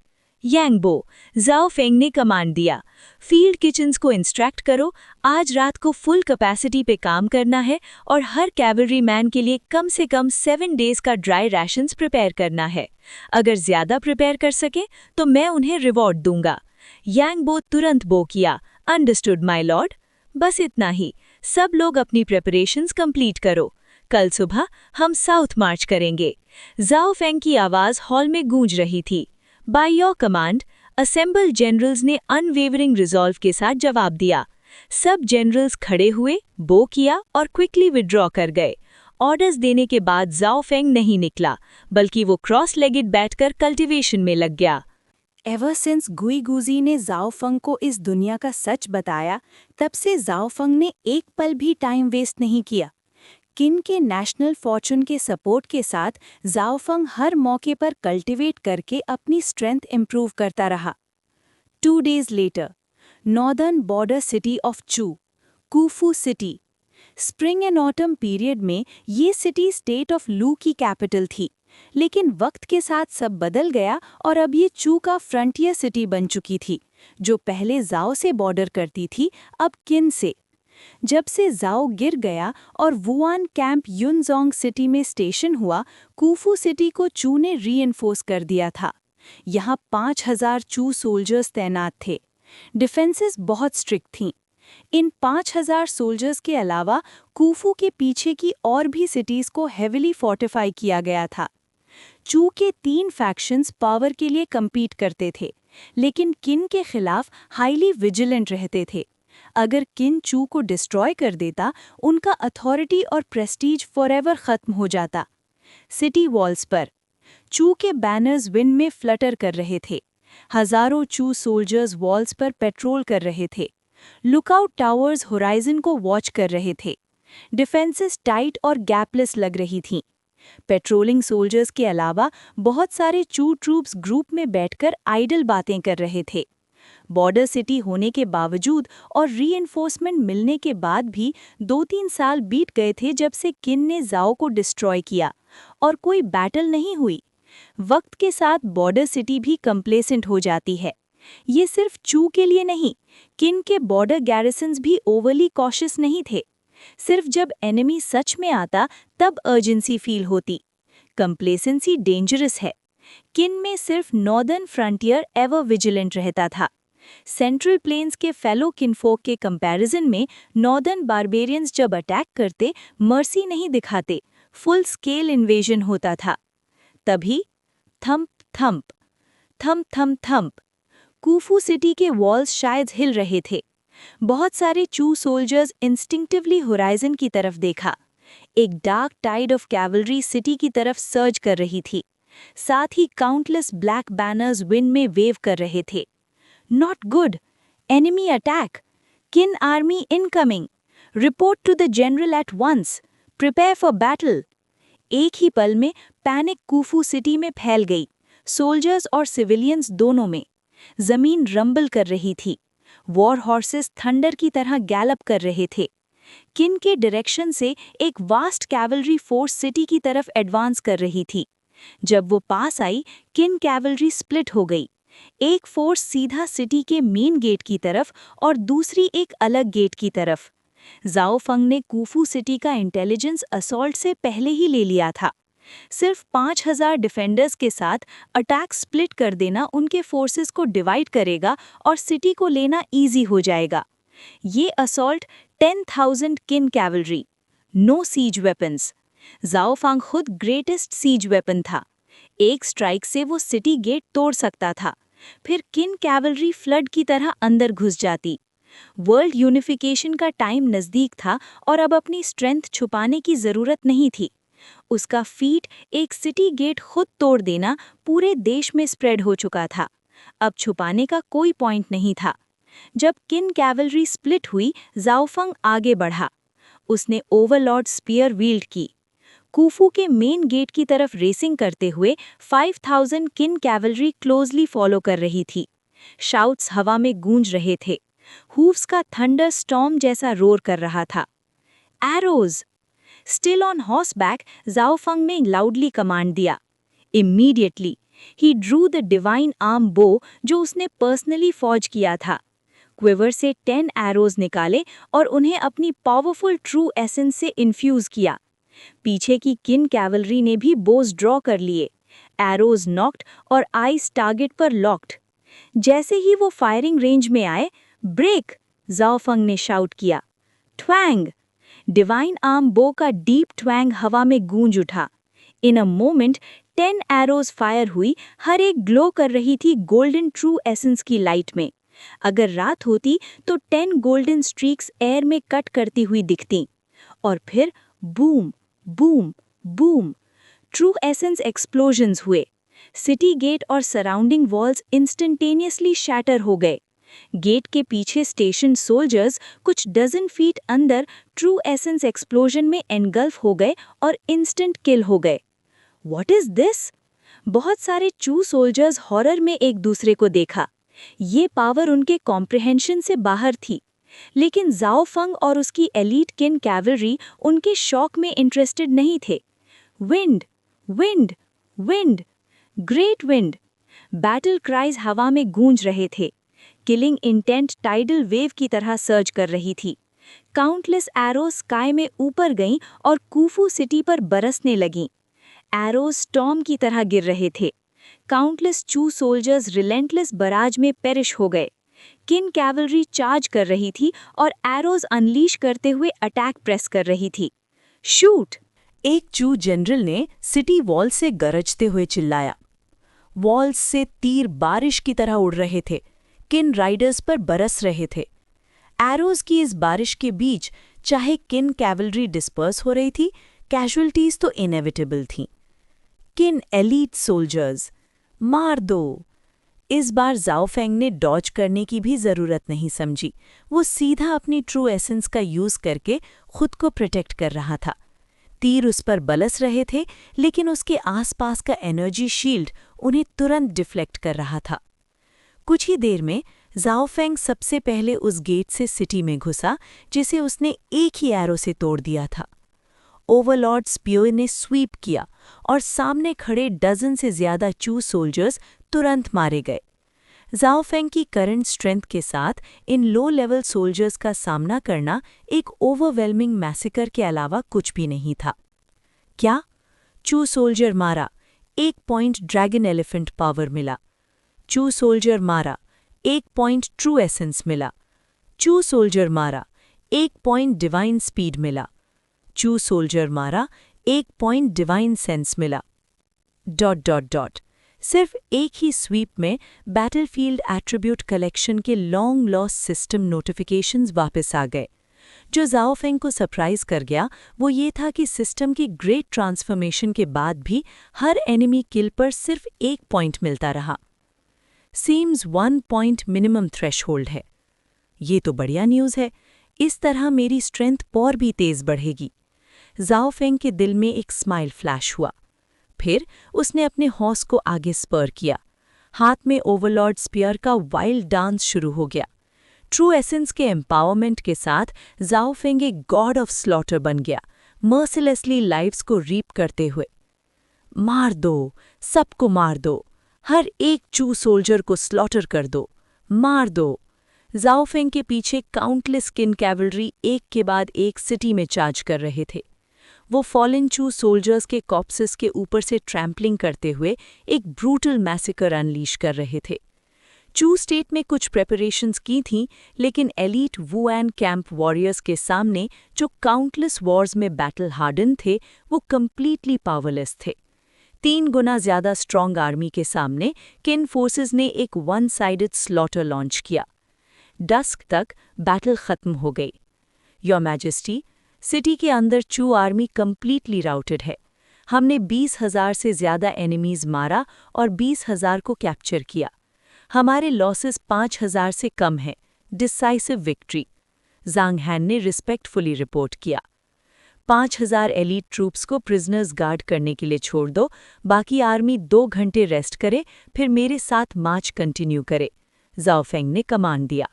B: यांगबो, ज़ाओ फेंग ने कमांड दिया। फील्ड किचन्स को इंस्ट्रक्ट करो, आज रात को फुल कैपेसिटी पे काम करना है और हर कैवलरी मैन के लिए कम से कम 7 डेज का ड्राई रैशंस प्रिपेयर करना है। अगर ज़्यादा प्रिपेयर कर सके तो मैं उन्हें रिवॉर्ड दूंगा। यांगबो तुरंत बो किया। Understood my Lord. बस इतना ही। सब लोग अपनी प्रिपरेशंस कंप्लीट करो। कल सुबह हम साउथ मार्च करेंगे। ज़ाओ फेंग की आवाज़ हॉल में गूंज रही थी। By your command,
C: assemble generals ने अनवेवरिंग रिजॉल्व के साथ जवाब दिया। सब जनरल्स खड़े हुए, बो किया और क्विकली विड्रॉ कर गए। ऑर्डर्स देने के बाद जाओ फेंग नहीं निकला, बल्कि वो क्रॉस लेगेड बैठकर कल्टीवेशन में लग गया।
B: एवर सिंस गुई गुजी ने जाओ फंग को इस दुनिया का सच बताया, तब से जाओ फंग ने एक पल भी टाइम वेस्ट नहीं किया। किन के नेशनल फॉर्चून के सपोर्ट के साथ जाओ फंग हर मौके पर कल्टीवेट करके अपनी स्ट्रेंथ इंप्रूव करता रहा। 2 days later, northern border city of Chu, Kufu city. Spring and autumn period में ये सिटी स्टेट ऑफ लू की कैपिटल थी, लेकिन वक्त के साथ सब बदल गया और अब ये चू का फ्रंटियर सिटी बन चुकी थी, जो पहले जाओ से बॉर्डर करती थी, अब किन से। जब से जाओ गिर गया और वुआन कैंप युनजोंग सिटी में स्टेशन हुआ, कूफू सिटी को चू ने रीइंफोर्स कर दिया था। यहाँ 5000 चू सोल्जर्स तैनात थे। डिफेंसेस बहुत स्ट्रिक्ट थीं। इन 5000 सोल्जर्स के अलावा कूफू के पीछे की और भी सिटीज़ को हेविली फोर्टिफाई किया गया था। चू के 3 फैक्शंस पावर के लिए कम्पीट करते थे, लेकिन किन के खिलाफ हाईली विजिलेंट रहते थे। अगर किन चू को डिस्ट्रॉय कर देता, उनका अथॉरिटी और प्रेस्टीज फॉरएवर खत्म हो जाता। सिटी वॉल्स पर चू के बैनर्स विंड में फ्लटर कर रहे थे। हजारों चू सोल्जर्स वॉल्स पर पेट्रोल कर रहे थे। लुकआउट टावर्स होराइजन को वॉच कर रहे थे। डिफेंसेस टाइट और गैपलेस लग रही थीं। पेट्रोलिंग सोल्जर्स के अलावा बहुत सारे चू ट्रूप्स ग्रुप में बैठकर आइडल बातें कर रहे थे। बॉर्डर सिटी होने के बावजूद और रीइंफोर्समेंट मिलने के बाद भी 2-3 साल बीत गए थे जब से किन ने जाओ को डिस्ट्रॉय किया, और कोई बैटल नहीं हुई। वक्त के साथ बॉर्डर सिटी भी कंप्लेसेंट हो जाती है। ये सिर्फ चू के लिए नहीं, किन के बॉर्डर गैरिसन्स भी ओवरली कॉशियस नहीं थे। सिर्फ जब एनिमी सच में आता तब अर्जेंसी फील होती। कंप्लेसेंसी डेंजरस है। किन में सिर्फ नॉर्दर्न फ्रंटियर एवर विजिलेंट रहता था। सेंट्रल प्लेन्स के फेलो किनफोक के कंपैरिजन में नॉर्दर्न बारबेरियंस जब अटैक करते मर्सी नहीं दिखाते, फुल स्केल इन्वेजन होता था। तभी thump thump thump thump thump Kufu city के वॉल्स शायद हिल रहे थे। बहुत सारे चू सोल्जर्स इंस्टिंक्टिवली होराइजन की तरफ देखा। एक dark tide of cavalry city की तरफ सर्ज कर रही थी। साथ ही काउंटलेस ब्लैक बैनर्स विंड में वेव कर रहे थे। Not good, enemy attack, Qin army incoming, report to the general at once, prepare for battle. एक ही पल में पैनिक कूफू सिटी में फैल गई, सोल्जर्स और सिविलियंस दोनों में। जमीन रंबल कर रही थी। वॉर हॉर्सेस थंडर की तरह गैलप कर रहे थे। किन के डायरेक्शन से एक वास्ट कैवलरी फोर्स सिटी की तरफ एडवांस कर रही थी। जब वो पास आई, किन कैवलरी स्प्लिट हो गई। एक फोर्स सीधा सिटी के मेन गेट की तरफ और दूसरी एक अलग गेट की तरफ। जाओ फंग ने कूफू सिटी का इंटेलिजेंस असॉल्ट से पहले ही ले लिया था। सिर्फ 5000 डिफेंडर्स के साथ अटैक स्प्लिट कर देना उनके फोर्सेस को डिवाइड करेगा और सिटी को लेना इजी हो जाएगा। ये असॉल्ट 10,000 किन कैवलरी, नो सीज वेपन्स। जाओ फांग खुद ग्रेटेस्ट सीज वेपन था। एक स्ट्राइक से वो सिटी गेट तोड़ सकता था। फिर किन कैवलरी फ्लड की तरह अंदर घुस जाती। वर्ल्ड यूनिफिकेशन का टाइम नज़दीक था और अब अपनी स्ट्रेंथ छुपाने की ज़रूरत नहीं थी। उसका फीट एक सिटी गेट खुद तोड़ देना पूरे देश में स्प्रेड हो चुका था। अब छुपाने का कोई पॉइंट नहीं था। जब किन कैवलरी स्प्लिट हुई, जाओफंग आगे बढ़ा। उसने ओवरलॉर्ड स्पीयर वील्ड की। कूफू के मेन गेट की तरफ रेसिंग करते हुए 5000 किन कैवलरी क्लोजली फॉलो कर रही थी। शाउट्स हवा में गूंज रहे थे। हूव्स का थंडर स्टॉर्म जैसा रोर कर रहा था। एरोज! स्टिल ऑन हॉर्सबैक, जाओफंग ने लाउडली कमांड दिया। Immediately he Drew the divine arm बो जो उसने पर्सनली फॉर्ज किया था। क्विवर से 10 एरोज निकाले और उन्हें अपनी पावरफुल ट्रू एसेंस से इन्फ्यूज किया। पीछे की किन कैवलरी ने भी बोज ड्रॉ कर लिए। एरोज नॉक्ड और आइस टारगेट पर लॉक्ड। जैसे ही वो फायरिंग रेंज में आए, ब्रेक! जाओफंग ने शाउट किया। ट्वैंग! डिवाइन आर्म बो का डीप ट्वैंग हवा में गूंज उठा।
C: इन अ मोमेंट 10 एरोज फायर हुई, हर एक ग्लो कर रही थी गोल्डन ट्रू एसेंस की लाइट में। अगर रात होती तो 10 गोल्डन स्ट्रीक्स एयर में कट करती हुई दिखती। और फिर boom boom boom, true essence explosions हुए। सिटी गेट और सराउंडिंग वॉल्स इंस्टेंटेनियसली शैटर हो गए। गेट के पीछे स्टेशन सोल्जर्स कुछ डजन फीट अंदर ट्रू एसेंस एक्सप्लोजन में एनगल्फ हो गए और इंस्टेंट किल हो गए। What is this? बहुत सारे चू सोल्जर्स हॉरर में एक दूसरे को देखा। ये पावर उनके कॉम्प्रिहेंशन से बाहर थी। लेकिन जाओ फंग और उसकी एलीट किन कैवलरी उनके शॉक में इंटरेस्टेड नहीं थे। Wind wind wind, great wind. Battle cries हवा में गूंज रहे थे। किलिंग इंटेंट टाइडल वेव की तरह सर्ज कर रही थी। काउंटलेस एरोज स्काई में ऊपर गईं और कूफू सिटी पर बरसने लगीं। एरोज स्टॉर्म की तरह गिर रहे थे। काउंटलेस चू सोल्जर्स रिलेंटलेस बराज में पेरिश हो गए। किन कैवलरी चार्ज कर रही थी और एरोज अनलीश करते हुए अटैक प्रेस कर रही थी। शूट!
A: एक चू जनरल ने सिटी वॉल से गरजते हुए चिल्लाया। वॉल्स से तीर बारिश की तरह उड़ रहे थे, किन राइडर्स पर बरस रहे थे। एरोज की इस बारिश के बीच चाहे किन कैवलरी डिस्पर्स हो रही थी, कैजुअल्टीज तो इनेविटेबल थीं। किन एलीट सोल्जर्स, मार दो! इस बार जाओ फेंग ने डॉज करने की भी जरूरत नहीं समझी। वो सीधा अपनी ट्रू एसेंस का यूज करके खुद को प्रोटेक्ट कर रहा था। तीर उस पर बरस रहे थे, लेकिन उसके आसपास का एनर्जी शील्ड उन्हें तुरंत डिफ्लेक्ट कर रहा था। कुछ ही देर में जाओ फेंग सबसे पहले उस गेट से सिटी में घुसा जिसे उसने एक ही एरो से तोड़ दिया था। ओवरलॉर्ड स्पीयर ने स्वीप किया और सामने खड़े डजन से ज्यादा चू सोल्जर्स तुरंत मारे गए। जाओ फेंग की करंट स्ट्रेंथ के साथ इन लो लेवल सोल्जर्स का सामना करना एक ओवरवेलमिंग मैसेकर के अलावा कुछ भी नहीं था। क्या? चू सोल्जर मारा, 1 पॉइंट ड्रैगन एलिफेंट पावर मिला। चू सोल्जर मारा, 1 पॉइंट ट्रू एसेंस मिला। चू सोल्जर मारा, 1 पॉइंट डिवाइन स्पीड मिला। चू सोल्जर मारा, 1 पॉइंट डिवाइन सेंस मिला। ... सिर्फ एक ही स्वीप में बैटलफील्ड एट्रीब्यूट कलेक्शन के लॉन्ग लॉस सिस्टम नोटिफिकेशंस वापस आ गए। जो जाओ फेंग को सरप्राइज कर गया वो ये था कि सिस्टम की ग्रेट ट्रांसफॉर्मेशन के बाद भी हर एनिमी किल पर सिर्फ 1 पॉइंट मिलता रहा। सीम्स 1 पॉइंट मिनिमम थ्रेशहोल्ड है। ये तो बढ़िया न्यूज़ है। इस तरह मेरी स्ट्रेंथ और भी तेज बढ़ेगी। जाओ फेंग के दिल में एक स्माइल फ्लैश हुआ। फिर उसने अपने हॉर्स को आगे स्पर किया। हाथ में ओवरलॉर्ड स्पीयर का वाइल्ड डांस शुरू हो गया। ट्रू एसेंस के एम्पावरमेंट के साथ जाओ फेंग एक गॉड ऑफ स्लॉटर बन गया, मर्सिलेसली लाइव्स को रीप करते हुए। मार दो, सबको मार दो, हर एक चू सोल्जर को स्लॉटर कर दो, मार दो। जाओ फेंग के पीछे काउंटलेस किन कैवलरी एक के बाद एक सिटी में चार्ज कर रहे थे। वो फॉलन चू सोल्जर्स के कॉप्सेस के ऊपर से ट्रैम्पलिंग करते हुए एक ब्रूटल मैसेकर अनलीश कर रहे थे। चू स्टेट में कुछ प्रेपरेशंस की थीं, लेकिन एलीट वुआन कैंप वॉरियर्स के सामने जो काउंटलेस वॉर्स में बैटल हार्डन थे, वो कंप्लीटली पावरलेस थे। 3 गुना ज्यादा स्ट्रॉन्ग आर्मी के सामने किन फोर्सेस ने एक वन साइडेड स्लॉटर लॉन्च किया। डस्क तक बैटल खत्म हो गई। योर मैजेस्टी, सिटी के अंदर चू आर्मी कंप्लीटली राउटेड है। हमने 20,000 से ज्यादा एनिमीज मारा और 20,000 को कैप्चर किया। हमारे लॉसेस 5,000 से कम हैं। डिसाइसिव विक्ट्री, जांग हैन ने रिस्पेक्टफुली रिपोर्ट किया। 5,000 एलीट ट्रूप्स को प्रिजनर्स गार्ड करने के लिए छोड़ दो, बाकी आर्मी 2 घंटे रेस्ट करे, फिर मेरे साथ मार्च कंटिन्यू करे, जाओ फेंग ने कमांड दिया।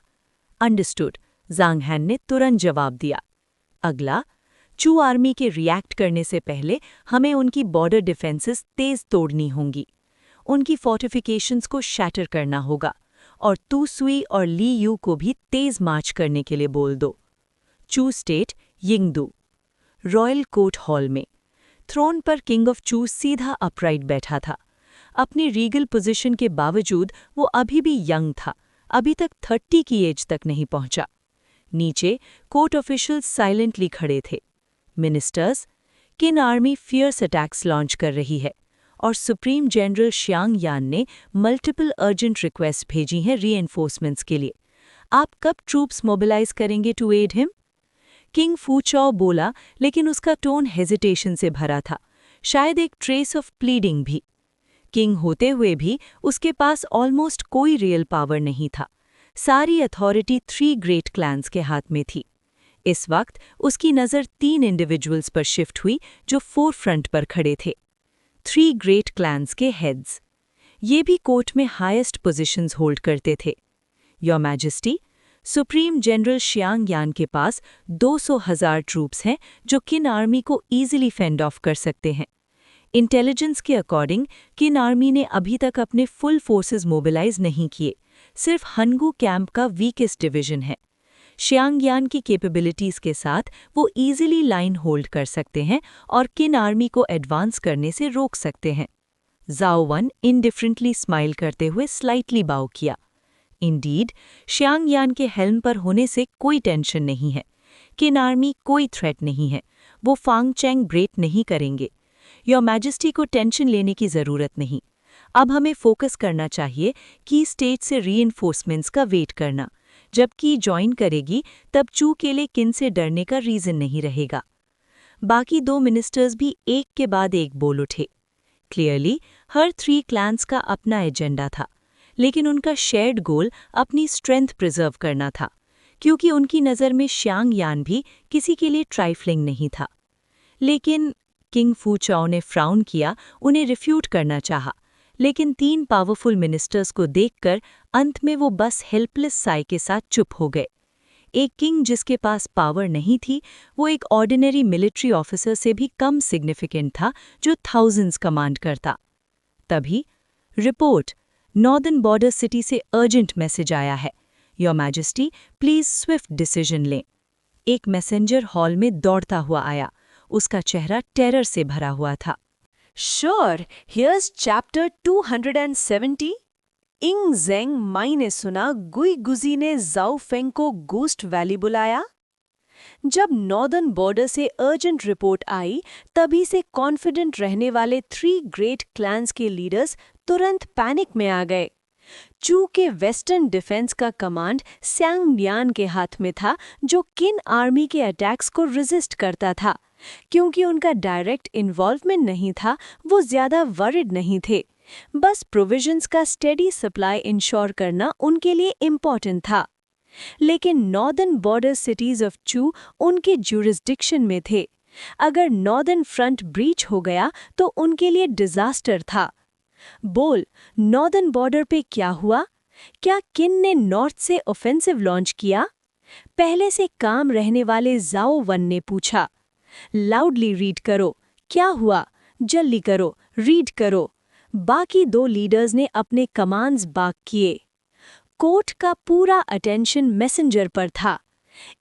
A: अंडरस्टूड, जांग हैन ने तुरंत जवाब दिया। अगला, चू आर्मी के रिएक्ट करने से पहले हमें उनकी बॉर्डर डिफेंसेस तेज तोड़नी होंगी। उनकी फोर्टिफिकेशंस को शैटर करना होगा और तू सुई और ली यू को भी तेज मार्च करने के लिए बोल दो। चू स्टेट, यिंगदू, रॉयल कोर्ट हॉल में थ्रोन पर किंग ऑफ चू सीधा अपराइट बैठा था। अपनी रीगल पोजीशन के बावजूद वो अभी भी यंग था, अभी तक 30 की एज तक नहीं पहुंचा। नीचे कोर्ट ऑफिशियल्स साइलेंटली खड़े थे। मिनिस्टर्स,
C: किन आर्मी फियर्स अटैक्स लॉन्च कर रही है और सुप्रीम जनरल शियांग यान ने मल्टीपल अर्जेंट रिक्वेस्ट भेजी हैं रीएनफोर्समेंट्स के लिए। आप कब ट्रूप्स मोबिलाइज करेंगे टू एड हिम? किंग फू चाओ बोला, लेकिन उसका टोन हेजिटेशन से भरा था, शायद एक ट्रेस ऑफ प्लीडिंग भी। किंग होते हुए भी उसके पास ऑलमोस्ट कोई रियल पावर नहीं था। सारी अथॉरिटी 3 ग्रेट क्लैंस के हाथ में थी। इस वक्त उसकी नज़र 3 इंडिविजुअल्स पर शिफ्ट हुई जो फोरफ्रंट पर खड़े थे। 3 ग्रेट क्लैंस के हेड्स। ये भी कोर्ट में हाईएस्ट पोजीशंस होल्ड करते थे। Your majesty, supreme general Xiang यान के पास 200,000 ट्रूप्स हैं जो किन आर्मी को ईजिली फेंड ऑफ कर सकते हैं। इंटेलिजेंस के अकॉर्डिंग किन आर्मी ने अभी तक अपने फुल फोर्सेस मोबिलाइज नहीं किए, सिर्फ हनगू कैंप का वीकेस्ट डिवीजन है। शियांग यान की कैपेबिलिटीज के साथ वो ईजिली लाइन होल्ड कर सकते हैं और किन आर्मी को एडवांस करने से रोक सकते हैं। जाओ वन इनडिफरेंटली स्माइल करते हुए स्लाइटली बाउ किया। इंडीड, शियांग यान के हेल्म पर होने से कोई टेंशन नहीं है। किन आर्मी कोई थ्रेट नहीं है, वो फांग चैंग ब्रेक नहीं करेंगे। योर मैजेस्टी को टेंशन लेने की ज़रूरत नहीं। अब हमें फोकस करना चाहिए कि स्टेट से रीइंफोर्समेंट्स का वेट करना। जब की ज्वाइन करेगी तब चू के लिए किन से डरने का रीज़न नहीं रहेगा। बाकी 2 मिनिस्टर्स भी एक के बाद एक बोल उठे। क्लियरली हर 3 क्लैंस का अपना एजेंडा था, लेकिन उनका शेयर्ड गोल अपनी स्ट्रेंथ प्रिजर्व करना था, क्योंकि उनकी नज़र में शियांग यान भी किसी के लिए ट्राइफलिंग नहीं था। लेकिन किंग फू चाओ ने फ्राउन किया, उन्हें रिफ्यूट करना चाहा, लेकिन 3 पावरफुल मिनिस्टर्स को देखकर अंत में वो बस हेल्पलेस साई के साथ चुप हो गए। एक किंग जिसके पास पावर नहीं थी, वो एक ऑर्डिनरी मिलिट्री ऑफिसर से भी कम सिग्निफिकेंट था जो थाउजेंड्स कमांड करता। तभी रिपोर्ट, नॉर्दर्न बॉर्डर सिटी से अर्जेंट मैसेज आया है। Your majesty, please Swift decision लें। एक मैसेंजर हॉल में दौड़ता हुआ आया। उसका चेहरा टेरर से भरा हुआ था।
B: Sure, here's chapter 270. इंग जेंग माई ने सुना गुई गुजी ने जाओ फेंग को गोस्ट वैली बुलाया। जब नॉर्दर्न बॉर्डर से अर्जेंट रिपोर्ट आई, तभी से कॉन्फिडेंट रहने वाले 3 ग्रेट क्लैंस के लीडर्स तुरंत पैनिक में आ गए। चू के वेस्टर्न डिफेंस का कमांड स्यांग यान के हाथ में था, जो किन आर्मी के अटैक्स को रेजिस्ट करता था। क्योंकि उनका डायरेक्ट इन्वॉल्वमेंट नहीं था, वो ज्यादा वरिड नहीं थे। बस प्रोविजंस का स्टेडी सप्लाई इंश्योर करना उनके लिए इम्पोर्टेंट था। लेकिन नॉर्दर्न बॉर्डर सिटीज ऑफ चू उनके ज्यूरिसडिक्शन में थे। अगर नॉर्दर्न फ्रंट ब्रीच हो गया तो उनके लिए डिजास्टर था। बोल, नॉर्दर्न बॉर्डर पे क्या हुआ? क्या किन ने नॉर्थ से ऑफेंसिव लॉन्च किया? पहले से काम रहने वाले जाओ वन ने पूछा। लाउडली रीड करो, क्या हुआ? जल्दी करो, रीड करो। बाकी 2 लीडर्स ने अपने कमांड्स बाक किए। कोर्ट का पूरा अटेंशन मैसेंजर पर था।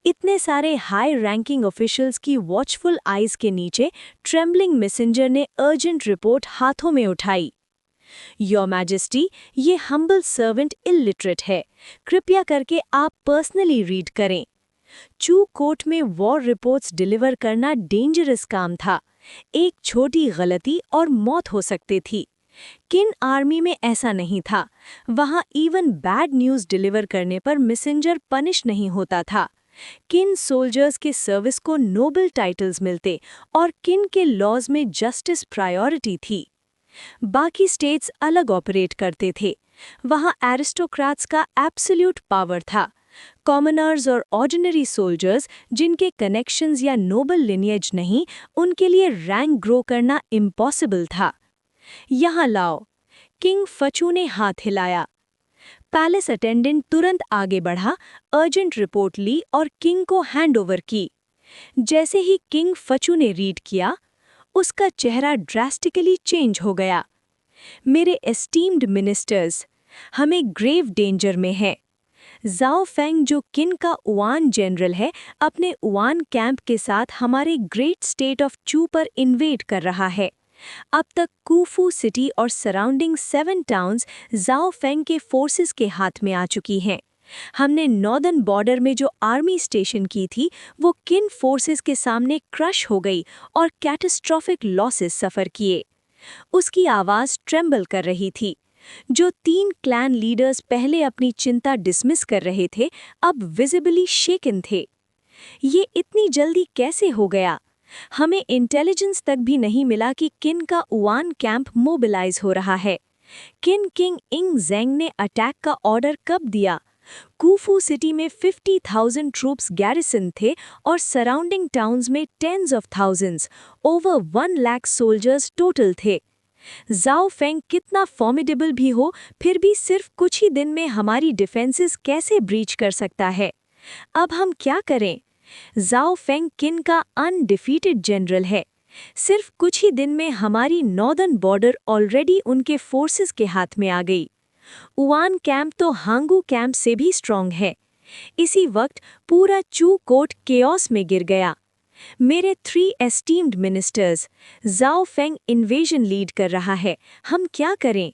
B: इतने सारे हाई रैंकिंग ऑफिशियल्स की वॉचफुल आईज के नीचे ट्रेम्बलिंग मैसेंजर ने अर्जेंट रिपोर्ट हाथों में उठाई। योर मैजेस्टी, ये हम्बल सर्वेंट इलिटरेट है, कृपया करके आप पर्सनली रीड करें। चू कोर्ट में वॉर रिपोर्ट्स डिलीवर करना डेंजरस काम था। एक छोटी गलती और मौत हो सकती थी। किन आर्मी में ऐसा नहीं था। वहां इवन बैड न्यूज़ डिलीवर करने पर मैसेंजर पनिश नहीं होता था। किन सोल्जर्स के सर्विस को नोबल टाइटल्स मिलते और किन के लॉज में जस्टिस प्रायोरिटी थी। बाकी स्टेट्स अलग ऑपरेट करते थे। वहां एरिस्टोक्रेट्स का एब्सोल्यूट पावर था। कॉमनर्स और ऑर्डिनरी सोल्जर्स जिनके कनेक्शंस या नोबल लिनिएज नहीं, उनके लिए रैंक ग्रो करना इम्पॉसिबल था। यहाँ लाओ। किंग फचू ने हाथ हिलाया। पैलेस अटेंडेंट तुरंत आगे बढ़ा, अर्जेंट रिपोर्ट ली और किंग को हैंडओवर की। जैसे ही किंग फचू ने रीड किया, उसका चेहरा ड्रास्टिकली चेंज हो गया। मेरे एस्टीम्ड मिनिस्टर्स, हमें ग्रेव डेंजर में है। जाओ फेंग, जो किन का उआन जनरल है, अपने उआन कैंप के साथ हमारे ग्रेट स्टेट ऑफ चू पर इन्वेड कर रहा है। अब तक कूफू सिटी और सराउंडिंग 7 टाउन्स जाओ फेंग के फोर्सेस के हाथ में आ चुकी हैं।
C: हमने नॉर्दर्न बॉर्डर में जो आर्मी स्टेशन की थी वो किन फोर्सेस के सामने क्रश हो गई और कैटास्ट्रॉफिक लॉसेस सफ़र किए। उसकी आवाज़ ट्रेम्बल कर रही थी। जो 3 क्लैन लीडर्स पहले अपनी चिंता डिसमिस कर रहे थे, अब विजिबली शेकन थे। ये इतनी जल्दी कैसे हो गया? हमें इंटेलिजेंस तक भी नहीं मिला कि किन का उआन कैंप मोबिलाइज हो रहा है। किन किंग इंग ज़ेंग ने अटैक का ऑर्डर कब दिया? कूफू सिटी में 50,000 ट्रूप्स गैरिसन थे और सराउंडिंग टाउन्स में tens of thousands, over 1 lakh soldiers total थे। ज़ाओ फेंग कितना फॉर्मिडेबल भी हो, फिर भी सिर्फ कुछ ही दिन में हमारी डिफेंसेस कैसे ब्रीच कर सकता है? अब हम क्या करें? ज़ाओ फेंग किन का अनडिफीटेड जनरल है। सिर्फ कुछ ही दिन में हमारी नॉर्दर्न बॉर्डर ऑलरेडी उनके फोर्सेस के हाथ में आ गई। उआन कैंप तो हांगू कैंप से भी स्ट्रॉन्ग है। इसी वक्त पूरा चू कोट केओस में गिर गया। मेरे 3 esteemed ministers, Zhao Feng invasion lead कर रहा है, हम क्या करें?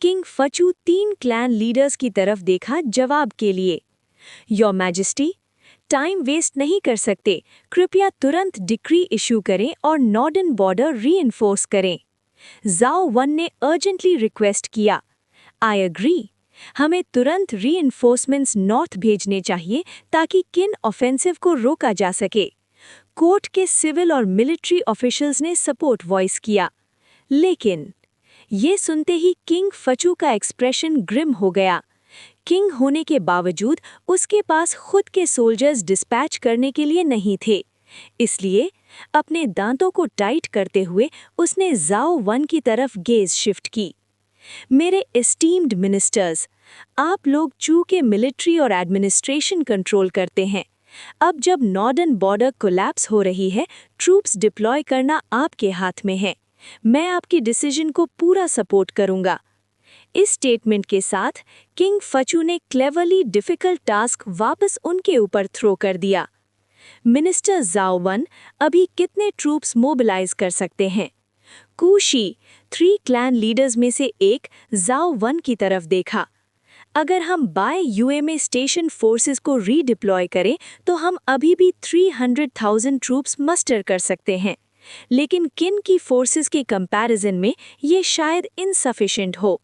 C: किंग फचू 3 क्लैन लीडर्स की तरफ देखा जवाब के लिए। योर मैजेस्टी, टाइम वेस्ट नहीं कर सकते, कृपया तुरंत डिक्री इशू करें और नॉर्दर्न बॉर्डर रीइंफोर्स करें। ज़ाओ वन ने अर्जेंटली रिक्वेस्ट किया। आई एग्री, हमें तुरंत रीइंफोर्समेंट्स नॉर्थ भेजने चाहिए ताकि किन ऑफेंसिव को रोका जा सके। कोर्ट के सिविल और मिलिट्री ऑफिशियल्स ने सपोर्ट वॉइस किया, लेकिन ये सुनते ही किंग फचू का एक्सप्रेशन ग्रिम हो गया। किंग होने के बावजूद उसके पास खुद के सोल्जर्स डिस्पैच करने के लिए नहीं थे। इसलिए अपने दांतों को टाइट करते हुए उसने ज़ाओ वन की तरफ गेज शिफ्ट की। मेरे एस्टीम्ड मिनिस्टर्स, आप लोग चू के मिलिट्री और एडमिनिस्ट्रेशन कंट्रोल करते हैं। अब जब नॉर्दर्न बॉर्डर कोलैप्स हो रही है, ट्रूप्स डिप्लॉय करना आपके हाथ में है। मैं आपकी डिसीजन को पूरा सपोर्ट करूंगा। इस स्टेटमेंट के साथ किंग फचू ने क्लेवरली डिफिकल्ट टास्क वापस उनके ऊपर थ्रो कर दिया। मिनिस्टर ज़ाओ वन अभी कितने ट्रूप्स मोबिलाइज कर सकते हैं? कूशी 3 क्लैन लीडर्स में से एक ज़ाओ वन की तरफ देखा। अगर हम बाय यूएमए स्टेशन फोर्सेस को रीडिप्लॉय करें तो हम अभी भी 300,000 ट्रूप्स मस्टर कर सकते हैं, लेकिन किन की फोर्सेस के कंपैरिजन में ये शायद इनसफिशिएंट हो।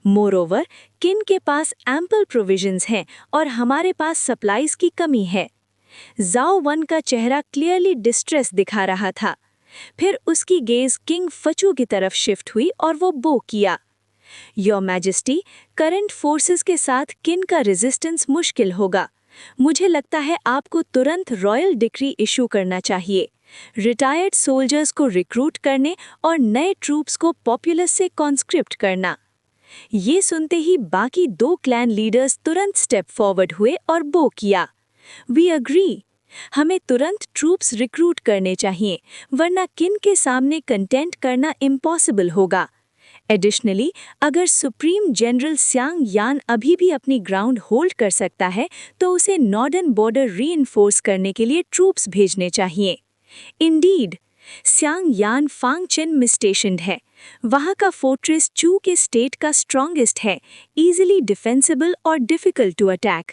C: मोरओवर, किन के पास एम्पल प्रोविजंस हैं और हमारे पास सप्लाईज की कमी है। ज़ाओ वन का चेहरा क्लियरली डिस्ट्रेस दिखा रहा था। फिर उसकी गेज किंग फचू की तरफ शिफ्ट हुई और वो बो किया। योर मैजेस्टी, करंट फोर्सेस के साथ किन का रेजिस्टेंस मुश्किल होगा। मुझे लगता है आपको तुरंत रॉयल डिक्री इशू करना चाहिए, रिटायर्ड सोल्जर्स को रिक्रूट करने और नए ट्रूप्स को पॉपुलस से कॉन्स्क्रिप्ट करना। ये सुनते ही बाकी 2 क्लैन लीडर्स तुरंत स्टेप फॉरवर्ड हुए और बो किया। वी अग्री, हमें तुरंत ट्रूप्स रिक्रूट करने चाहिए, वरना किन के सामने कंटेंट करना इम्पॉसिबल होगा। एडिशनली, अगर सुप्रीम जनरल स्यांग यान अभी भी अपनी ग्राउंड होल्ड कर सकता है तो उसे नॉर्दर्न बॉर्डर रीइंफोर्स करने के लिए ट्रूप्स भेजने चाहिए। इंडीड, स्यांग यान फांगचेन में स्टेशन्ड है। वहाँ का फोर्ट्रेस चू के स्टेट का स्ट्रॉन्गेस्ट है, इजीली डिफेंसिबल और डिफिकल्ट टू अटैक।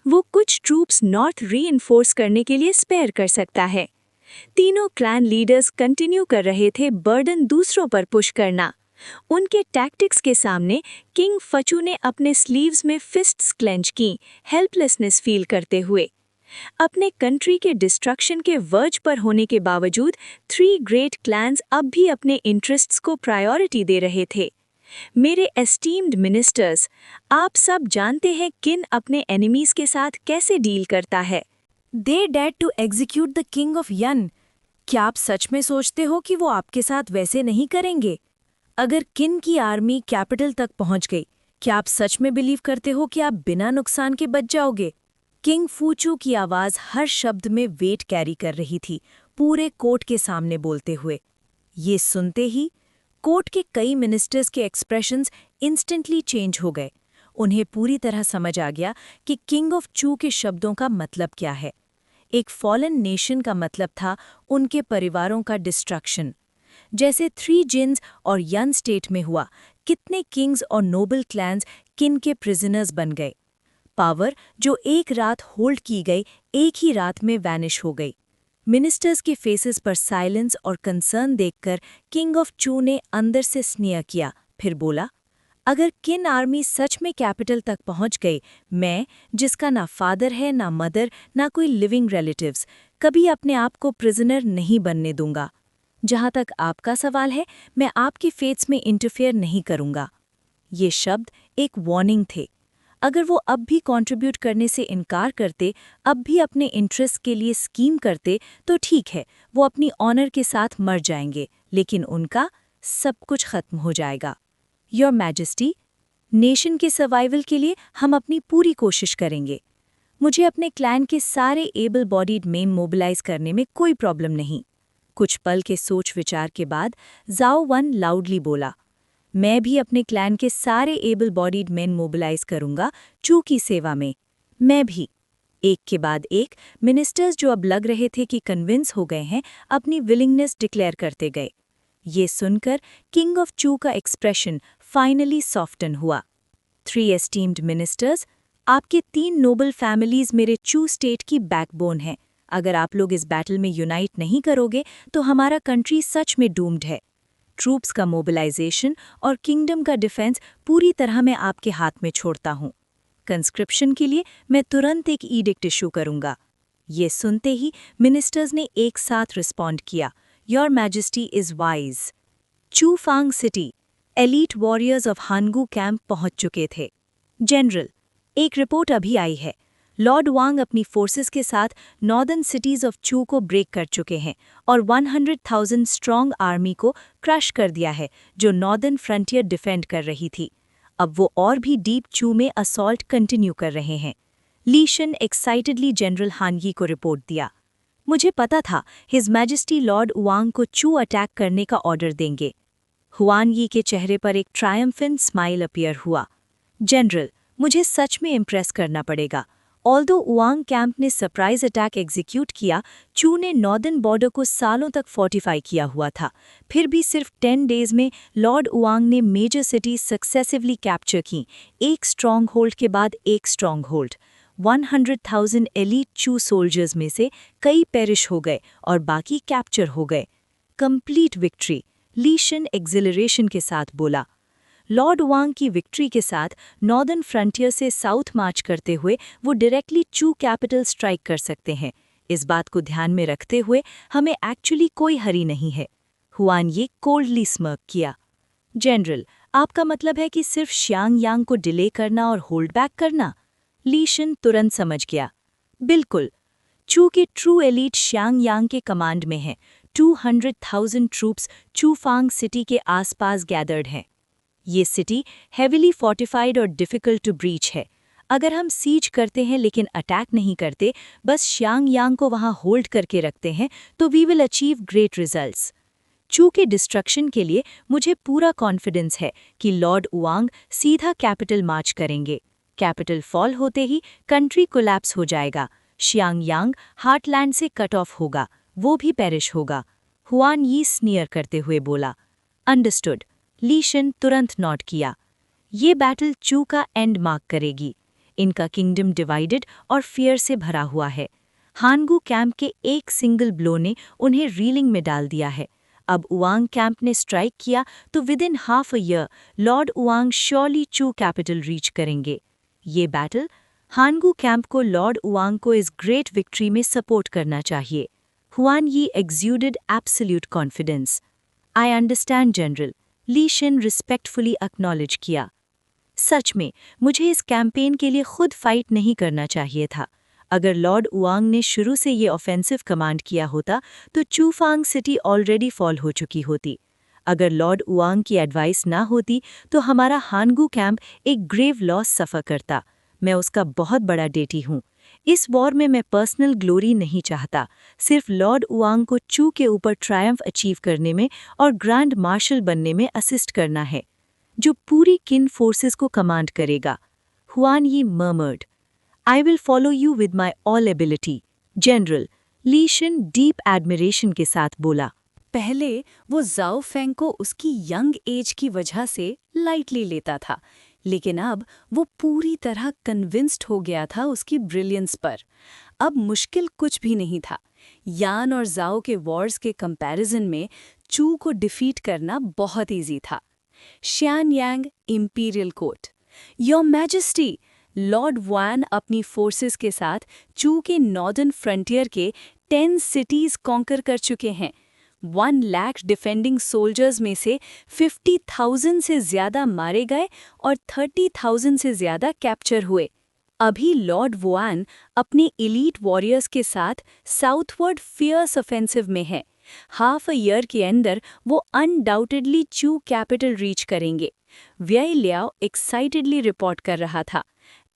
C: वो कुछ ट्रूप्स नॉर्थ रीइंफोर्स करने के लिए स्पेयर कर सकता है। तीनों क्लैन लीडर्स कंटिन्यू कर रहे थे बर्डन दूसरों पर पुश करना। उनके टैक्टिक्स के सामने किंग फचू ने अपने स्लीव्स में फिस्ट्स क्लेंच की, हेल्पलेसनेस फील करते हुए। अपने कंट्री के डिस्ट्रक्शन के वर्ज पर होने के बावजूद 3 ग्रेट क्लैंस अब भी अपने इंटरेस्ट्स को प्रायोरिटी दे रहे थे। मेरे एस्टीम्ड मिनिस्टर्स, आप सब जानते हैं किन अपने एनिमीज के साथ कैसे डील करता है।
B: They dare to execute the king of Yan. क्या आप सच में सोचते हो कि वो आपके साथ वैसे नहीं करेंगे? अगर किन की आर्मी कैपिटल तक पहुंच गई, क्या आप सच में बिलीव करते हो कि आप बिना नुकसान के बच जाओगे? किंग फूचू की आवाज़ हर शब्द में वेट कैरी कर रही थी, पूरे कोर्ट के सामने बोलते हुए। ये सुनते ही कोर्ट के कई मिनिस्टर्स के एक्सप्रेशंस इंस्टेंटली चेंज हो गए। उन्हें पूरी तरह समझ आ गया कि किंग ऑफ चू के शब्दों का मतलब क्या है। एक फॉलन नेशन का मतलब था उनके परिवारों का डिस्ट्रक्शन। जैसे 3 जिन्स और यन स्टेट में हुआ, कितने किंग्स और नोबल क्लैंस किन के प्रिजनर्स बन गए। पावर जो एक रात होल्ड की गई, एक ही रात में वैनिश हो गई। मिनिस्टर्स के फेसेस पर साइलेंस और कंसर्न देखकर किंग ऑफ चू ने अंदर से स्नेह किया, फिर बोला, अगर किन आर्मी सच में कैपिटल तक पहुंच गई, मैं, जिसका ना फादर है ना मदर ना कोई लिविंग रिलेटिव्स, कभी अपने आप को प्रिजनर नहीं बनने दूंगा। जहां तक आपका सवाल है, मैं आपके फेट्स में इंटरफेयर नहीं करूंगा। ये शब्द एक वार्निंग थे। अगर वो अब भी कंट्रीब्यूट करने से इनकार करते, अब भी अपने इंटरेस्ट के लिए स्कीम करते, तो ठीक है, वो अपनी ऑनर के साथ मर जाएंगे, लेकिन उनका सब कुछ खत्म हो जाएगा। योर मैजेस्टी, नेशन के सर्वाइवल के लिए हम अपनी पूरी कोशिश करेंगे। मुझे अपने क्लैन के सारे एबल बॉडीड मेन मोबिलाइज करने में कोई प्रॉब्लम नहीं। कुछ पल के सोच विचार के बाद जाओ वन लाउडली बोला, मैं भी अपने क्लैन के सारे एबल बॉडीड मेन मोबिलाइज करूंगा चू की सेवा में। मैं भी। एक के बाद एक मिनिस्टर्स जो अब लग रहे थे कि कन्विंस हो गए हैं, अपनी विलिंगनेस डिक्लेयर करते गए। ये सुनकर किंग ऑफ चू का एक्सप्रेशन फाइनली सॉफ्टन हुआ। 3 एस्टीम्ड मिनिस्टर्स, आपके 3 नोबल फैमिलीज मेरे चू स्टेट की बैकबोन हैं। अगर आप लोग इस बैटल में यूनाइट नहीं करोगे तो हमारा कंट्री सच में डूम्ड है। ट्रूप्स का मोबिलाइजेशन और किंगडम का डिफेंस पूरी तरह मैं आपके हाथ में छोड़ता हूँ। कंस्क्रिप्शन के लिए मैं तुरंत एक ईडिक्ट इशू करूंगा। ये सुनते ही मिनिस्टर्स ने एक साथ रिस्पॉन्ड किया, your majesty is wise. Chu Fang city, elite warriors of Hangu camp पहुंच चुके थे। जनरल, एक रिपोर्ट अभी आई है। लॉर्ड वांग अपनी फोर्सेस के साथ नॉर्दर्न सिटीज ऑफ चू को ब्रेक कर चुके हैं और 100,000 स्ट्रॉन्ग आर्मी को क्रश कर दिया है, जो नॉर्दर्न फ्रंटियर डिफेंड कर रही थी। अब वो और भी डीप चू में असॉल्ट कंटिन्यू कर रहे हैं। ली शन एक्साइटेडली जनरल हानगी को रिपोर्ट दिया, मुझे पता था हिज मैजेस्टी लॉर्ड वांग को चू अटैक करने का ऑर्डर देंगे। हुआन यी के चेहरे पर एक ट्रायम्फेंट स्माइल अपीयर हुआ। जनरल, मुझे सच में इम्प्रेस करना पड़ेगा। ऑल्दो उआंग कैंप ने सरप्राइज अटैक एग्जीक्यूट किया, चू ने नॉर्दर्न बॉर्डर को सालों तक फोर्टिफाई किया हुआ था। फिर भी सिर्फ 10 डेज में लॉर्ड उआंग ने मेजर सिटीज सक्सेसिवली कैप्चर की, एक स्ट्रॉन्ग होल्ड के बाद एक स्ट्रॉन्ग होल्ड। 100,000 एलीट चू सोल्जर्स में से कई पेरिश हो गए और बाकी कैप्चर हो गए। कंप्लीट विक्ट्री, ली शन एक्सिलरेशन के साथ बोला। लॉर्ड वांग की विक्ट्री के साथ नॉर्दर्न फ्रंटियर से साउथ मार्च करते हुए वो डायरेक्टली चू कैपिटल स्ट्राइक कर सकते हैं। इस बात को ध्यान में रखते हुए हमें एक्चुअली कोई हरी नहीं है। हुआन ये कोल्डली स्मर्क किया। जनरल, आपका मतलब है कि सिर्फ शियांग यांग को डिले करना और होल्ड बैक करना? ली शन तुरंत समझ गया। बिल्कुल। चू के ट्रू एलीट शियांग यांग के कमांड में हैं। 200,000 ट्रूप्स चूफांग सिटी के आसपास गैदर्ड हैं। ये सिटी हेविली फोर्टिफाइड और डिफिकल्ट टू ब्रीच है। अगर हम सीज करते हैं लेकिन अटैक नहीं करते, बस शियांग यांग को वहां होल्ड करके रखते हैं, तो we will achieve great results. Chu के डिस्ट्रक्शन के लिए मुझे पूरा कॉन्फिडेंस है कि लॉर्ड उआंग सीधा कैपिटल मार्च करेंगे। कैपिटल फॉल होते ही कंट्री कोलैप्स हो जाएगा। शियांग यांग हार्टलैंड से कट ऑफ होगा, वो भी पेरिश होगा। हुआन यी स्नीयर करते हुए बोला। अंडरस्टूड। ली शन तुरंत नोट किया। ये बैटल चू का एंड मार्क करेगी। इनका किंगडम डिवाइडेड और फियर से भरा हुआ है। हानगू कैंप के एक सिंगल ब्लो ने उन्हें रीलिंग में डाल दिया है। अब उआंग कैंप ने स्ट्राइक किया तो within half a year lord Uang surely Chu capital reach करेंगे। ये बैटल हानगू कैंप को लॉर्ड उआंग को इस ग्रेट विक्ट्री में सपोर्ट करना चाहिए। Huan Yi exuded absolute confidence. I understand general, Li Shan respectfully acknowledge किया। सच में मुझे इस कैंपेन के लिए खुद फाइट नहीं करना चाहिए था। अगर लॉर्ड उआंग ने शुरू से ये ऑफेंसिव कमांड किया होता तो चूफांग सिटी ऑलरेडी फॉल हो चुकी होती। अगर लॉर्ड उआंग की एडवाइस ना होती तो हमारा हानगू कैंप एक ग्रेव लॉस सफ़र करता। मैं उसका बहुत बड़ा डेटी हूँ। इस वॉर में मैं पर्सनल ग्लोरी नहीं चाहता, सिर्फ लॉर्ड उआंग को चू के ऊपर ट्रायम्फ अचीव करने में और ग्रैंड मार्शल बनने में असिस्ट करना है, जो पूरी किन फोर्सेस को कमांड करेगा। Huan Yi murmured, I will follow you with my all ability. General, Li Shan deep admiration के साथ बोला। पहले वो जाओ फेंग को उसकी यंग एज की वजह से लाइटली लेता था, लेकिन अब वो पूरी तरह कन्विंस्ड हो गया था उसकी ब्रिलियंस पर। अब मुश्किल कुछ भी नहीं था। यान और जाओ के वॉर्स के कंपैरिजन में चू को डिफीट करना बहुत इजी था। Xian Yang imperial court. Your majesty, lord Wuan अपनी फोर्सेस के साथ चू के नॉर्दर्न फ्रंटियर के 10 सिटीज कॉन्कर कर चुके हैं। 1 लाख डिफेंडिंग सोल्जर्स में से 50,000 से ज्यादा मारे गए और 30,000 से ज्यादा कैप्चर हुए। अभी लॉर्ड वुआन अपने एलीट वॉरियर्स के साथ साउथवर्ड फियर्स ऑफेंसिव में है। हाफ अ ईयर के अंदर वो अनडाउटेडली चू कैपिटल रीच करेंगे। व्यय लियाओ एक्साइटेडली रिपोर्ट कर रहा था।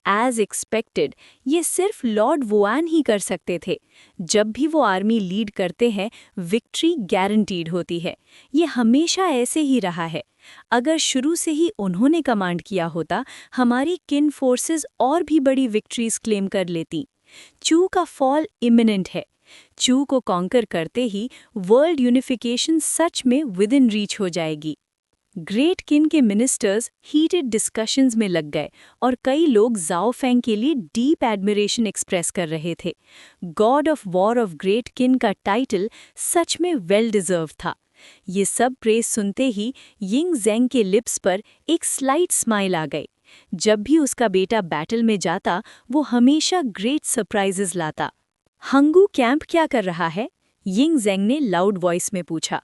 B: एज एक्सपेक्टेड ये सिर्फ लॉर्ड वुआन ही कर सकते थे। जब भी वो आर्मी लीड करते हैं विक्ट्री गारंटीड होती है। ये हमेशा ऐसे ही रहा है। अगर शुरू से ही उन्होंने कमांड किया होता हमारी किन फोर्सेस और भी बड़ी विक्ट्रीज क्लेम कर लेती। चू का फॉल इमिनेंट है। चू को कॉन्कर करते ही वर्ल्ड यूनिफिकेशन सच में विद इन रीच हो जाएगी। ग्रेट किन के मिनिस्टर्स हीटेड डिस्कशंस में लग गए और कई लोग जाओ फेंग के लिए डीप एडमिरेशन एक्सप्रेस कर रहे थे। God of war of great किन का टाइटल सच में वेल डिजर्व था। ये सब प्रेज सुनते ही यिंग ज़ेंग के लिप्स पर एक स्लाइट स्माइल आ गई। जब भी उसका बेटा बैटल में जाता वो हमेशा ग्रेट सरप्राइजेस लाता। हंगू कैंप क्या कर रहा है? यिंग ज़ेंग ने लाउड वॉइस में पूछा।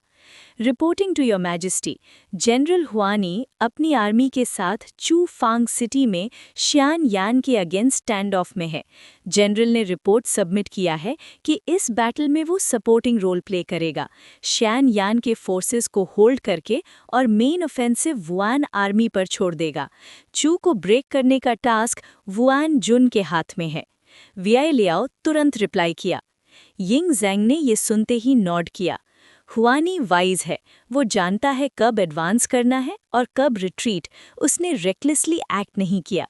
B: Reporting to your majesty, general Huani अपनी आर्मी के साथ चू फांग सिटी में शियान यान के अगेंस्ट स्टैंड ऑफ में है। जनरल ने रिपोर्ट सबमिट किया है कि इस बैटल में वो सपोर्टिंग रोल प्ले करेगा, शियान यान के फोर्सेस को होल्ड करके और मेन ऑफेंसिव वुआन आर्मी पर छोड़ देगा। चू को ब्रेक करने का टास्क वुआन जुन के हाथ में है। व्यय लियाओ तुरंत रिप्लाई किया। यिंग ज़ेंग ने ये सुनते ही नॉड किया। हुआनी वाइज है, वो जानता है कब एडवांस करना है और कब रिट्रीट। उसने रेकलेसली एक्ट नहीं किया।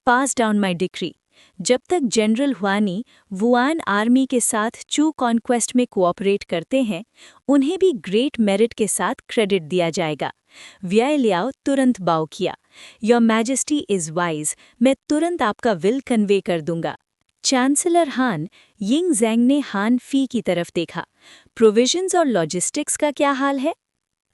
B: पास डाउन माई डिक्री। जब तक जनरल हुआनी वुआन आर्मी के साथ चू कॉन्क्वेस्ट में कोऑपरेट करते हैं उन्हें भी ग्रेट मेरिट के साथ क्रेडिट दिया जाएगा। व्यय लियाओ तुरंत बाव किया। योर मैजेस्टी इज वाइज, मैं तुरंत आपका विल कन्वे कर दूंगा। चांसलर हान, यिंग ज़ेंग ने हान फी की तरफ देखा। प्रोविजंस और लॉजिस्टिक्स का क्या हाल है?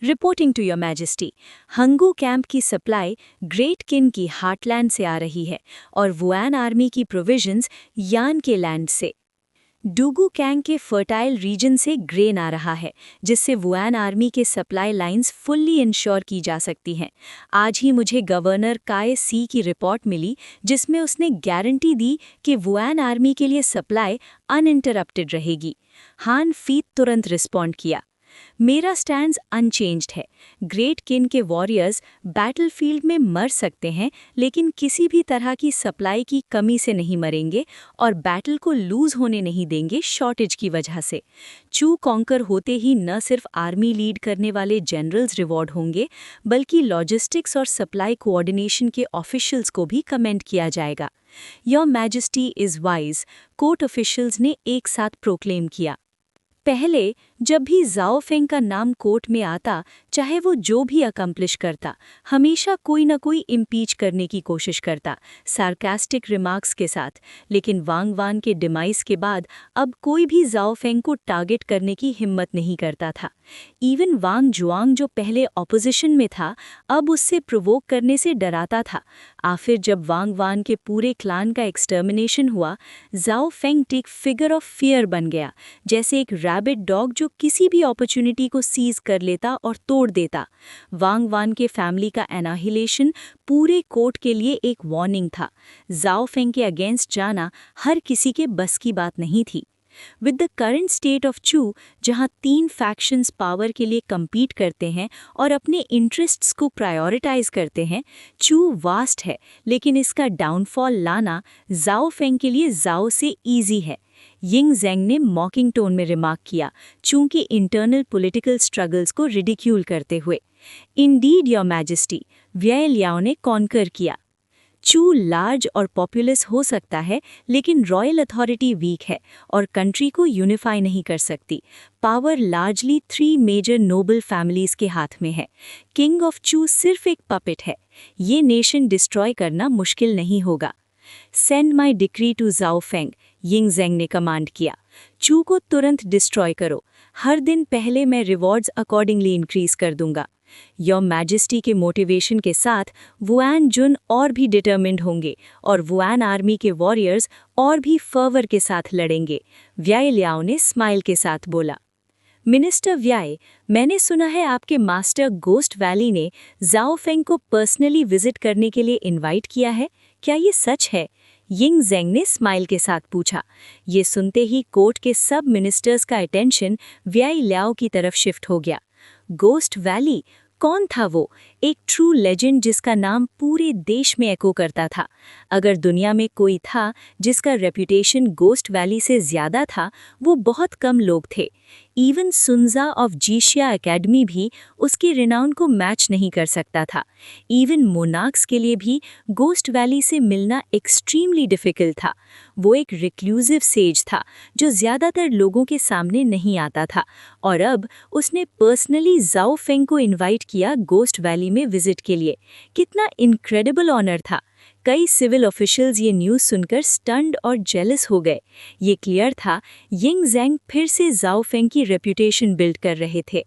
B: Reporting to your majesty, Hangu camp की सप्लाई ग्रेट किन की हार्टलैंड से आ रही है और वुआन आर्मी की प्रोविजंस यान के लैंड से। डूगू कैंग के फर्टाइल रीजन से ग्रेन आ रहा है जिससे वुआन आर्मी के सप्लाई लाइंस फुल्ली इंश्योर की जा सकती हैं। आज ही मुझे गवर्नर काय सी की रिपोर्ट मिली जिसमें उसने गारंटी दी कि वुआन आर्मी के लिए सप्लाई अनइंटरप्टेड रहेगी। हान फी तुरंत रिस्पॉन्ड किया। मेरा स्टैंड्स अनचेंज्ड है। ग्रेट किन के वॉरियर्स बैटलफील्ड में मर सकते हैं लेकिन किसी भी तरह की सप्लाई की कमी से नहीं मरेंगे और बैटल को लूज होने नहीं देंगे शॉर्टेज की वजह से। चू कॉन्कर होते ही न सिर्फ आर्मी लीड करने वाले जनरल्स रिवॉर्ड होंगे बल्कि लॉजिस्टिक्स और सप्लाई कोऑर्डिनेशन के ऑफिशियल्स को भी कमेंट किया जाएगा। Your majesty is wise, court officials ने एक साथ प्रोक्लेम किया। पहले जब भी जाओ फेंग का नाम कोर्ट में आता चाहे वो जो भी अकम्प्लिश करता हमेशा कोई न कोई इम्पीच करने की कोशिश करता सार्कास्टिक रिमार्क्स के साथ। लेकिन वांग वान के डिमाइस के बाद अब कोई भी जाओ फेंग को टारगेट करने की हिम्मत नहीं करता था। इवन वांग जुआंग जो पहले ऑपोजिशन में था अब उससे प्रोवोक करने से डराता था। आखिर जब वांग वान के पूरे क्लान का एक्सटर्मिनेशन हुआ जाओ फेंग एक फिगर ऑफ फियर बन गया, जैसे एक रैबिट डॉग जो किसी भी अपॉर्चुनिटी को सीज कर लेता और तोड़ देता। वांग वान के फैमिली का एनाहिलेशन पूरे कोर्ट के लिए एक वार्निंग था। जाओ फेंग के अगेंस्ट जाना हर किसी के बस की बात नहीं थी। With the current state of चू जहां 3 फैक्शंस पावर के लिए compete करते हैं और अपने इंटरेस्ट्स को प्रायोरिटाइज करते हैं, चू वास्ट है लेकिन इसका डाउनफॉल लाना जाओ फेंग के लिए जाओ से ईजी है। यिंग ज़ेंग ने मॉकिंग टोन में रिमार्क किया चूंकि इंटरनल पॉलिटिकल स्ट्रगल्स को रिडिक्यूल करते हुए। इंडीड योर मैजेस्टी, व्यय लियाओ ने कॉन्कर किया।
C: चू लार्ज और पॉपुलस हो सकता है, लेकिन रॉयल अथॉरिटी वीक है और कंट्री को यूनिफाई नहीं कर सकती। Power largely 3 major noble families के हाथ में है। किंग ऑफ चू सिर्फ एक पपेट है। ये नेशन डिस्ट्रॉय करना मुश्किल नहीं होगा। सेंड माई डिक्री टू जाओ फेंग, यिंग ज़ेंग ने कमांड किया। चू को तुरंत डिस्ट्रॉय करो। हर दिन पहले मैं रिवॉर्ड्स अकॉर्डिंगली इंक्रीज कर दूंगा। योर मैजेस्टी के मोटिवेशन के साथ वुआन जुन और भी डिटर्मिन्ड होंगे और वुआन आर्मी के वॉरियर्स और भी फर्वर के साथ लड़ेंगे, व्याय लियाओ ने स्माइल के साथ बोला। मिनिस्टर व्याय, मैंने सुना है आपके मास्टर गोस्ट वैली ने जाओ फेंग को पर्सनली विजिट करने के लिए इनवाइट किया है, क्या ये सच है? यिंग ज़ेंग ने स्माइल के साथ पूछा। ये सुनते ही कोर्ट के सब मिनिस्टर्स का अटेंशन व्याय लियाओ की तरफ शिफ्ट हो गया। गोस्ट वैली, कौन था वो? एक ट्रू लेजेंड जिसका नाम पूरे देश में एको करता था। अगर दुनिया में कोई था जिसका रेपुटेशन गोस्ट वैली से ज़्यादा था, वो बहुत कम लोग थे। इवन सुनजा ऑफ जीशिया एकेडमी भी उसके रिनाउन को मैच नहीं कर सकता था। इवन मोनार्क्स के लिए भी गोस्ट वैली से मिलना एक्सट्रीमली डिफ़िकल्ट था। वो एक रिक्लूसिव सेज था जो ज़्यादातर लोगों के सामने नहीं आता था, और अब उसने पर्सनली जाओ फेंग को इनवाइट किया गोस्ट वैली में विजिट के लिए। कितना इनक्रेडिबल ऑनर था। कई सिविल ऑफिशियल्स ये न्यूज़ सुनकर स्टन्ड और जेलस हो गए। ये क्लियर था यिंग ज़ेंग फिर से जाओ फेंग की रेपुटेशन बिल्ड कर रहे थे।